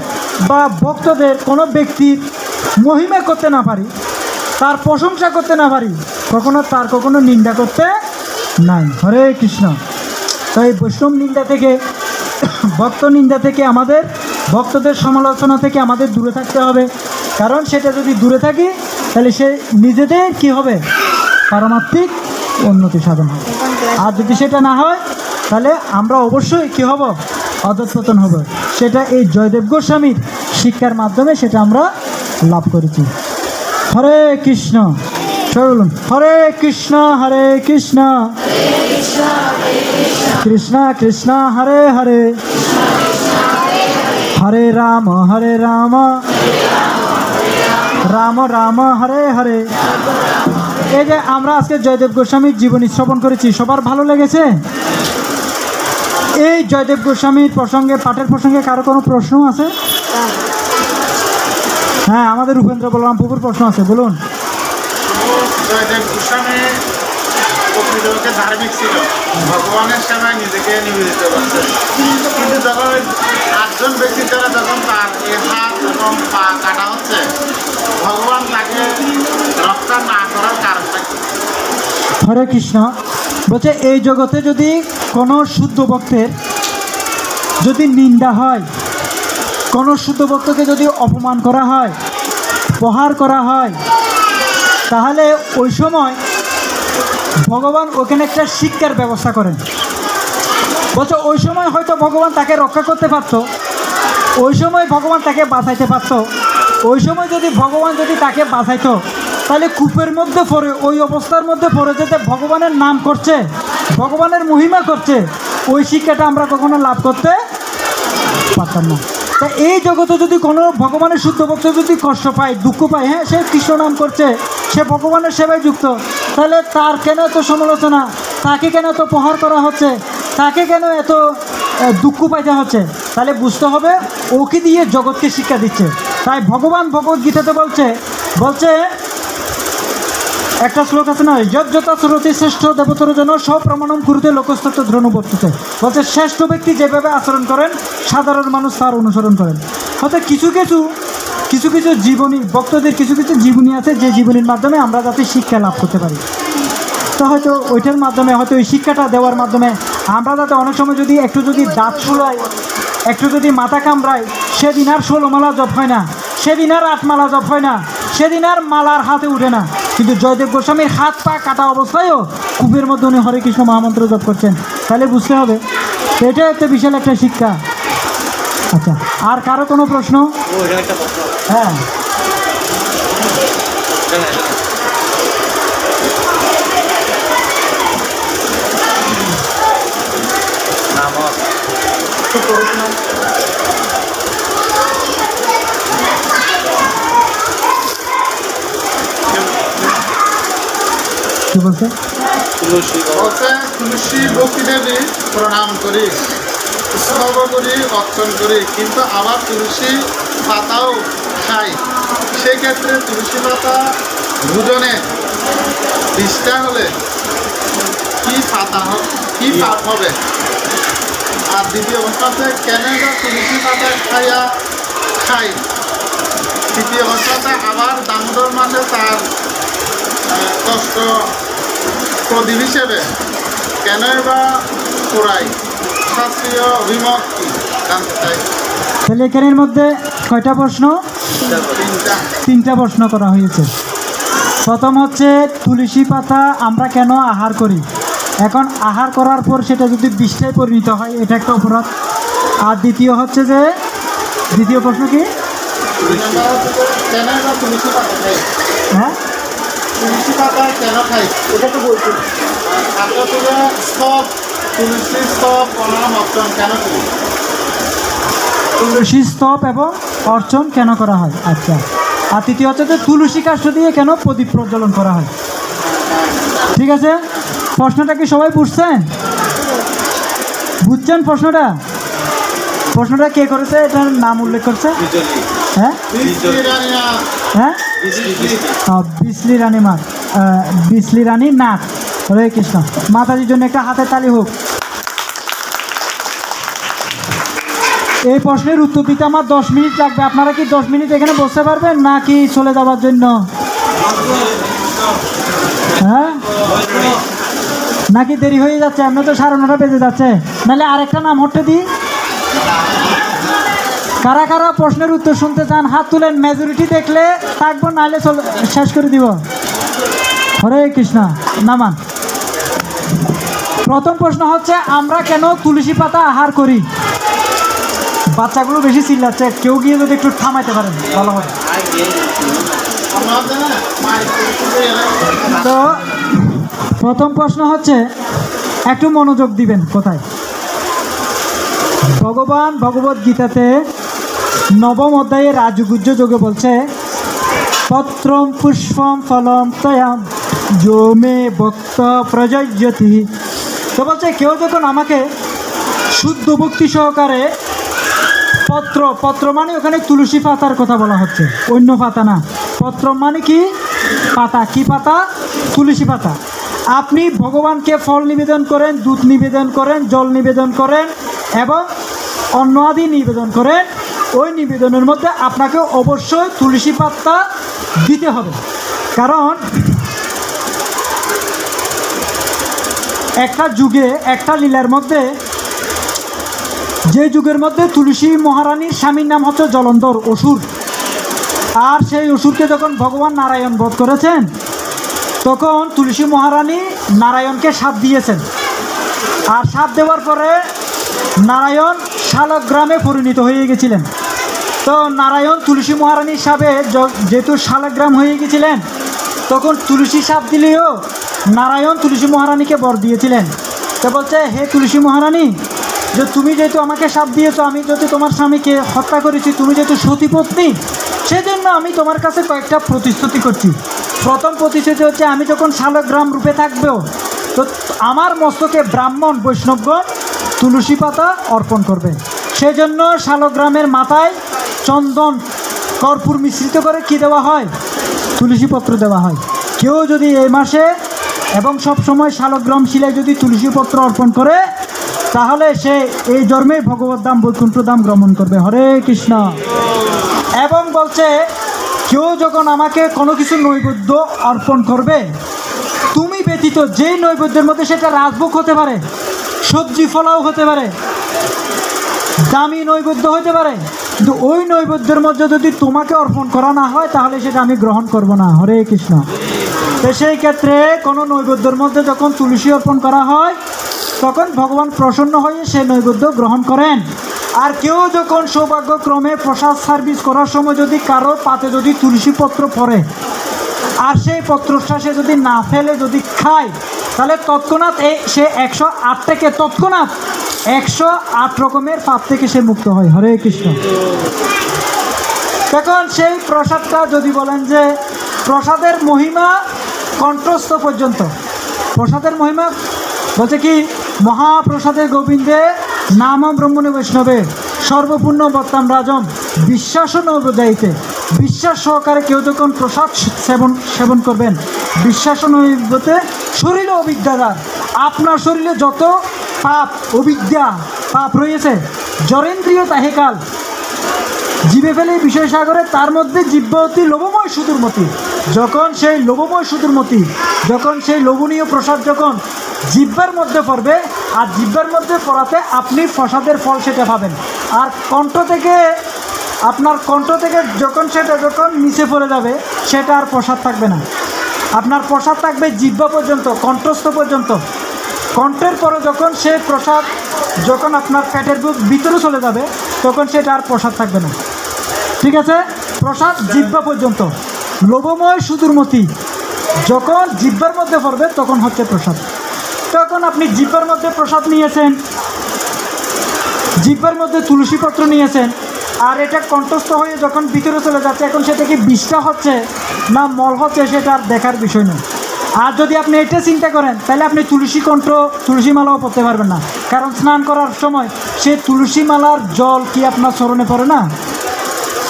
বা ভক্তদের কোনো ব্যক্তির মহিমা করতে না পারি, তার প্রশংসা করতে না পারি, কখনো নিন্দা করতে নাই। হরে কৃষ্ণ। তো এই বৈষ্ণব নিন্দা থেকে, ভক্ত নিন্দা থেকে, আমাদের ভক্তদের সমালোচনা থেকে আমাদের দূরে থাকতে হবে। কারণ সেটা যদি দূরে থাকি তাহলে সে নিজেদের কি হবে? পারমাত্মিক উন্নতি সাধন হবে। আর যদি সেটা না হয় তাহলে আমরা অবশ্যই কি হব? অধঃপতন হব। সেটা এই জয়দেব গোস্বামীর শিক্ষার মাধ্যমে সেটা আমরা লাভ করেছি। হরে কৃষ্ণ, সবাই বলুন হরে কৃষ্ণ কৃষ্ণ কৃষ্ণ হরে হরে, হরে রাম রাম রাম হরে হরে। এই যে আমরা আজকে জয়দেব গোস্বামীর জীবনী শ্রবণ করেছি, সবার ভালো লেগেছে? এই জয়দেব গোস্বামীর প্রসঙ্গে, পাঠের প্রসঙ্গে কারো কোনো প্রশ্ন আছে? হ্যাঁ, আমাদের উপেন্দ্র বলরাম প্রভুর প্রশ্ন আছে, বলুন। জয়দেব গোস্বামী প্রকৃতপক্ষে ধার্মিক ছিল, ভগবানের সেবায় নিজেকে নিবেদিত করছে, কিন্তু যখন 8জন ব্যক্তির দ্বারা যখন তার হাত এবং পা কাটা হচ্ছে, ভগবান তাকে রক্ষা না করার কারণটা কি? হরে কৃষ্ণ। বলছে এই জগতে যদি কোনো শুদ্ধ ভক্তের যদি নিন্দা হয়, কোনো শুদ্ধ ভক্তকে যদি অপমান করা হয়, প্রহার করা হয়, তাহলে ওই সময় ভগবান ওখানে একটা শিক্ষার ব্যবস্থা করেন। বলছে ওই সময় হয়তো ভগবান তাকে রক্ষা করতে পারত, ওই সময় ভগবান তাকে বাঁচাইতে পারত। ওই সময় যদি ভগবান যদি তাকে বাঁচাইতো, তাহলে কূপের মধ্যে পড়ে, ওই অবস্থার মধ্যে পড়ে যেতে ভগবানের নাম করছে, ভগবানের মহিমা করছে, ওই শিক্ষাটা আমরা কখনো লাভ করতে পারতাম না। তা এই জগতে যদি কোনো ভগবানের শুদ্ধ ভক্ত যদি কষ্ট পায়, দুঃখ পায়, হ্যাঁ সে কৃষ্ণ নাম করছে, সে ভগবানের সেবায় যুক্ত, তাহলে তার কেন এত সমালোচনা, তাকে কেন এত প্রহার করা হচ্ছে, তাকে কেন এত দুঃখ পাইতে হচ্ছে? তাহলে বুঝতে হবে ওকে দিয়ে জগৎকে শিক্ষা দিচ্ছে। তাই ভগবান ভগবদ্গীতাতে বলছে একটা শ্লোক আছে না, যজ্ঞতা শ্রোতি শ্রেষ্ঠ দেবতর যেন স্বপ্রমাণম কুরুতে লোকস্তত্ব ধ্রুবর্ততে। বলছে শ্রেষ্ঠ ব্যক্তি যেভাবে আচরণ করেন, সাধারণ মানুষ তার অনুসরণ করেন। হয়তো কিছু কিছু জীবনী, ভক্তদের কিছু জীবনী আছে, যে জীবনীর মাধ্যমে আমরা যাতে শিক্ষা লাভ করতে পারি। তো হয়তো ওইটার মাধ্যমে, হয়তো ওই শিক্ষাটা দেওয়ার মাধ্যমে আমরা যাতে অনেক সময় যদি একটু যদি দাঁত ফুলায়, একটু যদি মাথা কামড়ায়, সেদিন আর 16 মালা জপ হয় না, সেদিন আর 8 মালা জপ হয় না, সেদিন আর মালার হাতে উঠে না। কিন্তু জয়দেব গোস্বামীর হাত পা কাটা অবস্থায়ও কূপের মধ্যে উনি হরে কৃষ্ণ মহামন্ত্র জপ করছেন। তাহলে বুঝতে হবে এটা একটা বিশাল একটা শিক্ষা। আচ্ছা, আর কারো কোনো প্রশ্ন? হ্যাঁ, কি বলছে? তুলসী ভক্তি দেবী প্রণাম করি, উৎসর্গ করি, অর্চন করি, কিন্তু আবার তুলসী পাতাও খাই। সেক্ষেত্রে তুলসী পাতা ভোজনে বিষ্ঠা হলে কি পাপ হবে? আর দ্বিতীয় অবস্থাতে কেন বা তুলসী পাতা খাই? তৃতীয় অবস্থাতে আবার দামোদর মাসে তার কষ্ট প্রদীপ হিসেবে কেন বা পোড়াই? শাস্ত্রীয় অভিমত কি জানতে চাই। তাহলে এখানের মধ্যে কয়টা প্রশ্ন? তিনটা প্রশ্ন করা হয়েছে। প্রথম হচ্ছে তুলসী পাতা আমরা কেন আহার করি? এখন আহার করার পর সেটা যদি বিষে পরিণত হয়, এটা একটা অপরাধ। আর দ্বিতীয় হচ্ছে যে, দ্বিতীয় প্রশ্ন কি? হ্যাঁ, তুলসী পাতা কেন খাই এটা তো বলছি। তুলসী স্তব প্রণাম অর্চন কেন করি? তুলসী স্তব এবং অর্চন কেন করা হয়? আচ্ছা, আর তৃতীয় হচ্ছে যে তুলসী কাষ্ঠ দিয়ে কেন প্রদীপ প্রজ্বলন করা হয়? ঠিক আছে, প্রশ্নটা কি সবাই বুঝছেন? বুঝছেন প্রশ্নটা? প্রশ্নটা কে করেছে, এটার নাম উল্লেখ করছে? হ্যাঁ হ্যাঁ, বিসলি রানী নাথ। হরে কৃষ্ণ। মাতাজির জন্য একটা হাতে তালি হোক। এই প্রশ্নের উত্তর দিতে আমার 10 মিনিট লাগবে। আপনারা কি 10 মিনিট এখানে বসতে পারবেন নাকি চলে যাওয়ার জন্য? হ্যাঁ, নাকি দেরি হয়ে যাচ্ছে? আমরা তো 9:30 বেজে যাচ্ছে। নাহলে আরেকটা নাম হটে দিই। কারা কারা প্রশ্নের উত্তর শুনতে চান হাত তুলেন। মেজরিটি দেখলে থাকবো, নাহলে শেষ করে দিব। হরে কৃষ্ণ। নামান। প্রথম প্রশ্ন হচ্ছে আমরা কেন তুলসী পাতা আহার করি? বাচ্চাগুলো বেশি চিল্লাচ্ছে, কেউ গিয়ে যদি একটু থামাইতে পারেন ভালো হবে। তো প্রথম প্রশ্ন হচ্ছে, একটু মনোযোগ দিবেন কোথায়। ভগবান ভগবদ গীতাতে নবম অধ্যায়ে রাজগুজ্জ যোগে বলছে, পত্রম পুষ্পম ফলম তয়াম যো মে ভক্ত প্রযোজ্যতি। তো বলছে কেউ যখন আমাকে শুদ্ধ ভক্তি সহকারে পত্র মানে ওখানে তুলসী পাতার কথা বলা হচ্ছে, অন্য পাতা না। পত্র মানে কি পাতা, কি পাতা? তুলসী পাতা। আপনি ভগবানকে ফল নিবেদন করেন, দুধ নিবেদন করেন, জল নিবেদন করেন এবং অন্ন আদি নিবেদন করেন, ওই নিবেদনের মধ্যে আপনাকে অবশ্যই তুলসী পাতা দিতে হবে। কারণ একটা যুগে, একটা লীলার মধ্যে, যে যুগের মধ্যে তুলসী মহারানীর স্বামীর নাম হচ্ছে জলন্ধর অসুর, আর সেই অসুরকে যখন ভগবান নারায়ণ বধ করেছেন, তখন তুলসী মহারানী নারায়ণকে শাপ দিয়েছেন। আর শাপ দেওয়ার পরে নারায়ণ শালগ্রামে পরিণত হয়ে গেছিলেন। তো নারায়ণ তুলসী মহারানীর শাপে যেহেতু শালগ্রাম হয়ে গেছিলেন, তখন তুলসী শাপ দিলেও নারায়ণ তুলসী মহারানীকে বর দিয়েছিলেন। তো বলছে, হে তুলসী মহারানী, যে তুমি যেহেতু আমাকে শাপ দিয়েছো, আমি যেহেতু তোমার স্বামীকে হত্যা করেছি, তুমি যেহেতু সতীপত্নী, সেজন্য আমি তোমার কাছে কয়েকটা প্রতিশ্রুতি করছি। প্রথম প্রতিশ্রুতি হচ্ছে, আমি যখন শালগ্রাম রূপে থাকবেও, তো আমার মস্তকে ব্রাহ্মণ বৈষ্ণবগণ তুলসী পাতা অর্পণ করবে। সেজন্য শালগ্রামের মাথায় চন্দন কর্পূর মিশ্রিত করে কি দেওয়া হয়? তুলসী পত্র দেওয়া হয়। কেউ যদি এই মাসে এবং সব সময় শালগ্রাম শিলায় যদি তুলসী পত্র অর্পণ করে, তাহলে সে এই জন্মে ভগবত ধাম বৈকুণ্ঠ ধাম গ্রহণ করবে। হরে কৃষ্ণ। এবং বলছে, কেউ যখন আমাকে কোনো কিছু নৈবেদ্য অর্পণ করবে, তুমি ব্যতীত যেই নৈবেদ্যের মধ্যে, সেটা রাজভোগ হতে পারে, সবজি ফলাও হতে পারে, দামি নৈবেদ্য হতে পারে, কিন্তু ওই নৈবেদ্যের মধ্যে যদি তোমাকে অর্পণ করা না হয়, তাহলে সেটা আমি গ্রহণ করব না। হরে কৃষ্ণ। তো সেই ক্ষেত্রে কোনো নৈবেদ্যের মধ্যে যখন তুলসী অর্পণ করা হয়, তখন ভগবান প্রসন্ন হয়ে সেই নৈবেদ্য গ্রহণ করেন। আর কেউ যখন সৌভাগ্যক্রমে প্রসাদ সার্ভিস করার সময় যদি কারো পাতে যদি তুলসী পত্র পড়ে, আর সেই পত্রটা সে যদি না ফেলে যদি খায়, তাহলে তৎক্ষণাৎ সে 108 থেকে তৎক্ষণাৎ 108 রকমের পাপ থেকে সে মুক্ত হয়। হরে কৃষ্ণ। তখন সেই প্রসাদটা যদি বলেন যে প্রসাদের মহিমা কণ্ঠস্থ পর্যন্ত, প্রসাদের মহিমা বলছে কি, মহাপ্রসাদে গোবিন্দে নাম ব্রহ্মণে বৈষ্ণবে সর্বপূর্ণ বত্তাম রাজম বিশ্বাস নৈবদায়িতে। বিশ্বাস সহকারে কেউ যখন প্রসাদ সেবন করবেন, বিশ্বাস নৈবতে শরীরে অবিদ্যাদার, আপনার শরীরে যত পাপ অবিদ্যা পাপ রয়েছে, জরেন্দ্রিয় তাহেকাল জীবে ফেলে বিষয় সাগরে, তার মধ্যে জিহ্বাবতী লোভময় সুদূরমতি। যখন সেই লোভময় সুদূরমতি, যখন সেই লোভনীয় প্রসাদ যখন জিহ্বার মধ্যে পড়বে, আর জিহ্বার মধ্যে পড়াতে আপনি প্রসাদের ফল সেটা পাবেন। আর কণ্ঠ থেকে, আপনার কণ্ঠ থেকে যখন সেটা যখন নিচে পড়ে যাবে, সেটা আর প্রসাদ থাকবে না। আপনার প্রসাদ থাকবে জিহ্বা পর্যন্ত, কণ্ঠস্থ পর্যন্ত। কণ্ঠের পরে যখন সে প্রসাদ যখন আপনার পেটের ভিতরে চলে যাবে, তখন সেটা আর প্রসাদ থাকবে না। ঠিক আছে? প্রসাদ জিহ্বা পর্যন্ত। লোভময় সুদূরমতি যখন জিহ্বার মধ্যে পড়বে, তখন হচ্ছে প্রসাদ। তখন আপনি জিহ্বার মধ্যে প্রসাদ নিয়েছেন, জিহ্বার মধ্যে তুলসী পত্র নিয়েছেন, আর এটা কণ্ঠস্থ হয়ে যখন ভিতরে চলে যাচ্ছে, এখন সেটা কি বিষটা হচ্ছে না মল হচ্ছে, সেটা আর দেখার বিষয় নয়। আর যদি আপনি এটা চিন্তা করেন, তাহলে আপনি তুলসী মালাও পড়তে পারবেন না। কারণ স্নান করার সময় সে তুলসী মালার জল কি আপনার চরণে পড়ে না?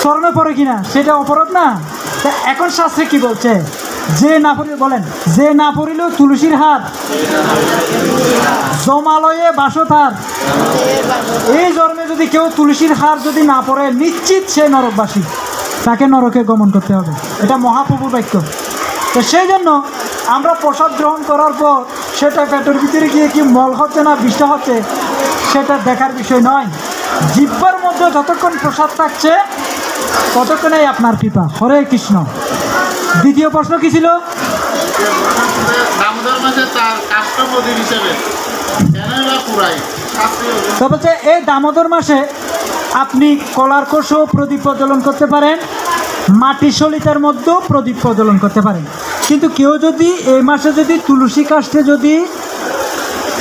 চরণে পড়ে কিনা সেটা অপরাধ না? তা এখন শাস্ত্রে কি বলছে? যে না পড়িলে, বলেন, যে না পড়িলেও তুলসীর হাত জমালয়ে বাসতার। এই জন্মে যদি কেউ তুলসীর হাত যদি না পড়ে, নিশ্চিত সে নরকবাসী, তাকে নরকে গমন করতে হবে। এটা মহাপ্রভুর বাক্য। তো সেই জন্য আমরা প্রসাদ গ্রহণ করার পর সেটা পেটের ভিতরে গিয়ে কি মল হচ্ছে না বিষটা হচ্ছে, সেটা দেখার বিষয় নয়। জিহ্বার মধ্যে যতক্ষণ প্রসাদ থাকছে, ততক্ষণেই আপনার কৃপা। হরে কৃষ্ণ। দ্বিতীয় প্রশ্ন কি ছিল? তো বলছে, এই দামোদর মাসে আপনি কলার কোষও প্রদীপ প্রজ্বলন করতে পারেন, মাটির সলিতার মধ্যেও প্রদীপ প্রজ্বলন করতে পারেন। কিন্তু কেউ যদি এই মাসে যদি তুলসী কাষ্ঠে যদি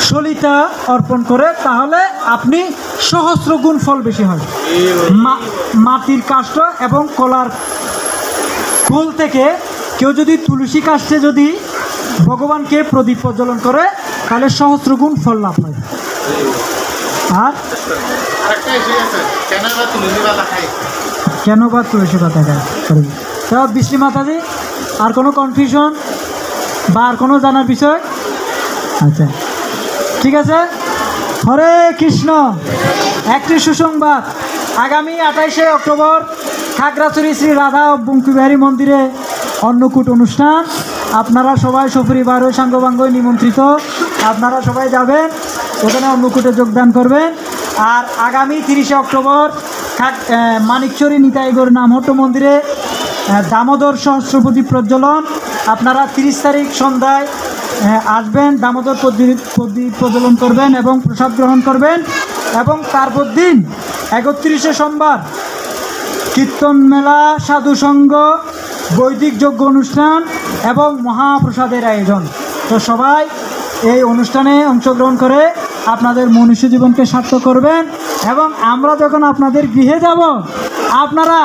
সলিতা অর্পণ করে তাহলে আপনি সহস্র গুণ ফল বেশি হয়। মাটির কাষ্ঠ এবং কলার খোল থেকে কেউ যদি তুলসী কাষ্ঠে যদি ভগবানকে প্রদীপ প্রজ্বলন করে তাহলে সহস্র গুণ ফল লাভ হয়। আর কেন বা তুলসী পাতা খায় তো বিশ্রী মাতাজি, আর কোনো কনফিউশন বা আর কোনো জানার বিষয়? আচ্ছা ঠিক আছে। হরে কৃষ্ণ। একটি সুসংবাদ, আগামী 28শে অক্টোবর খাগড়াছড়ি শ্রী রাধা বঙ্কিবিহারী মন্দিরে অন্নকূট অনুষ্ঠান। আপনারা সবাই সপরিবার ও সাঙ্গবাঙ্গই নিমন্ত্রিত। আপনারা সবাই যাবেন, ওখানে অন্নকূটে যোগদান করবেন। আর আগামী 30শে অক্টোবর মানিকচুরি নিতাইগড় নামহট্ট মন্দিরে দামোদর সহস্রপদী প্রজ্বলন। আপনারা 30 তারিখ সন্ধ্যায় আসবেন, দামোদর প্রদীপ প্রজ্বলন করবেন এবং প্রসাদ গ্রহণ করবেন। এবং তারপর দিন 31শে সোমবার কীর্তন মেলা, সাধুসঙ্গ, বৈদিক যজ্ঞ অনুষ্ঠান এবং মহাপ্রসাদের আয়োজন। তো সবাই এই অনুষ্ঠানে অংশগ্রহণ করে আপনাদের মনুষ্য জীবনকে সার্থক করবেন। এবং আমরা যখন আপনাদের গৃহে যাব, আপনারা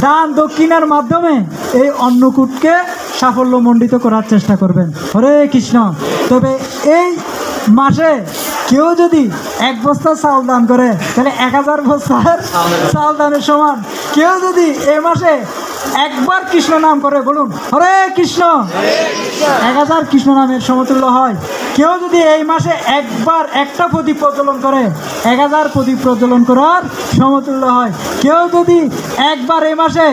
দান দক্ষিণার মাধ্যমে এই অন্নকূটকে সাফল্যমণ্ডিত করার চেষ্টা করবেন। হরে কৃষ্ণ। তবে এই মাসে কেউ যদি 1 বস্তা চাউল দান করে তাহলে 1000 বস্তার চাউল দানের সমান। কেউ যদি এই মাসে একবার কৃষ্ণ নাম করে, বলুন হরে কৃষ্ণ, 1000 কৃষ্ণ নামের সমতুল্য হয়। কেউ যদি এই মাসে একবার একটা প্রদীপ প্রজ্বলন করে 1000 প্রদীপ প্রজ্বলন করার সমতুল্য হয়। কেউ যদি একবার এই মাসে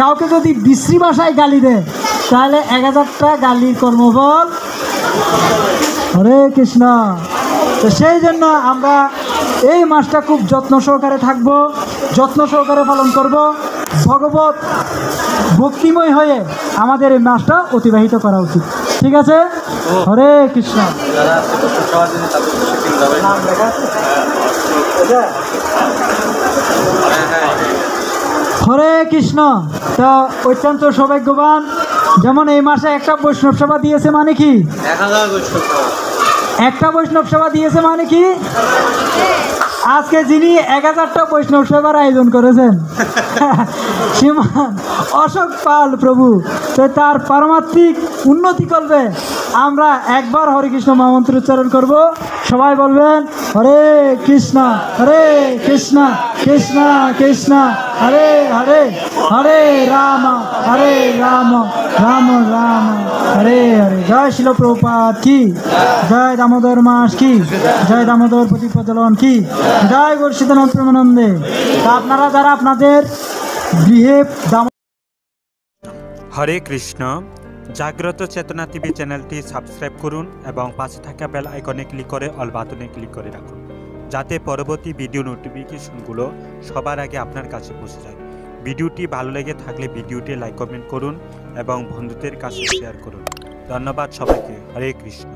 কাউকে যদি বিশ্রী ভাষায় গালি দেয় তাহলে 1000টা গালির কর্মফল। হরে কৃষ্ণ। তো সেই জন্য আমরা এই মাসটা খুব যত্ন সহকারে থাকব, যত্ন সহকারে পালন করব। ভগবত ভক্তিময় হয়ে আমাদের এই মাসটা অতিবাহিত করা উচিত। ঠিক আছে? হরে কৃষ্ণ। হরে কৃষ্ণ। তো অত্যন্ত সৌভাগ্যবান, যেমন এই মাসে একটা বৈষ্ণব সেবা দিয়েছে মানে কি? একটা বৈষ্ণব সেবা দিয়েছে মানে কি? আজকে যিনি 1000টা বৈষ্ণব সেবার আয়োজন করেছেন শ্রীমান অশোক পাল প্রভু, তো তার পারমাত্মিক উন্নতি করবে। আমরা একবার হরে কৃষ্ণ মহামন্ত্র উচ্চারণ করব। সবাই বলবেন হরে কৃষ্ণ, হরে কৃষ্ণ, কৃষ্ণ কৃষ্ণ হরে হরে, হরে রাম, হরে রাম, রাম রাম হরে হরে। জয় শিল প্রভুপাদ কি, জয় দামোদর মাস কি, জয় দামোদর প্রদীপ প্রজ্বলন কি, জয় গৌর সীতানাথ প্রেমানন্দে। তা আপনারা যারা আপনাদের গৃহে হরে কৃষ্ণ। জাগ্রত চেতনা টিভি চ্যানেলটি সাবস্ক্রাইব করুন এবং পাশে থাকা বেল আইকনে ক্লিক করে অল বাটনে ক্লিক করে রাখুন, যাতে পরবর্তী ভিডিও নোটিফিকেশনগুলো সবার আগে আপনার কাছে পৌঁছে যায়। ভিডিওটি ভালো লেগে থাকলে ভিডিওটি লাইক কমেন্ট করুন এবং বন্ধুদের কাছে শেয়ার করুন। ধন্যবাদ সবাইকে। হরে কৃষ্ণ।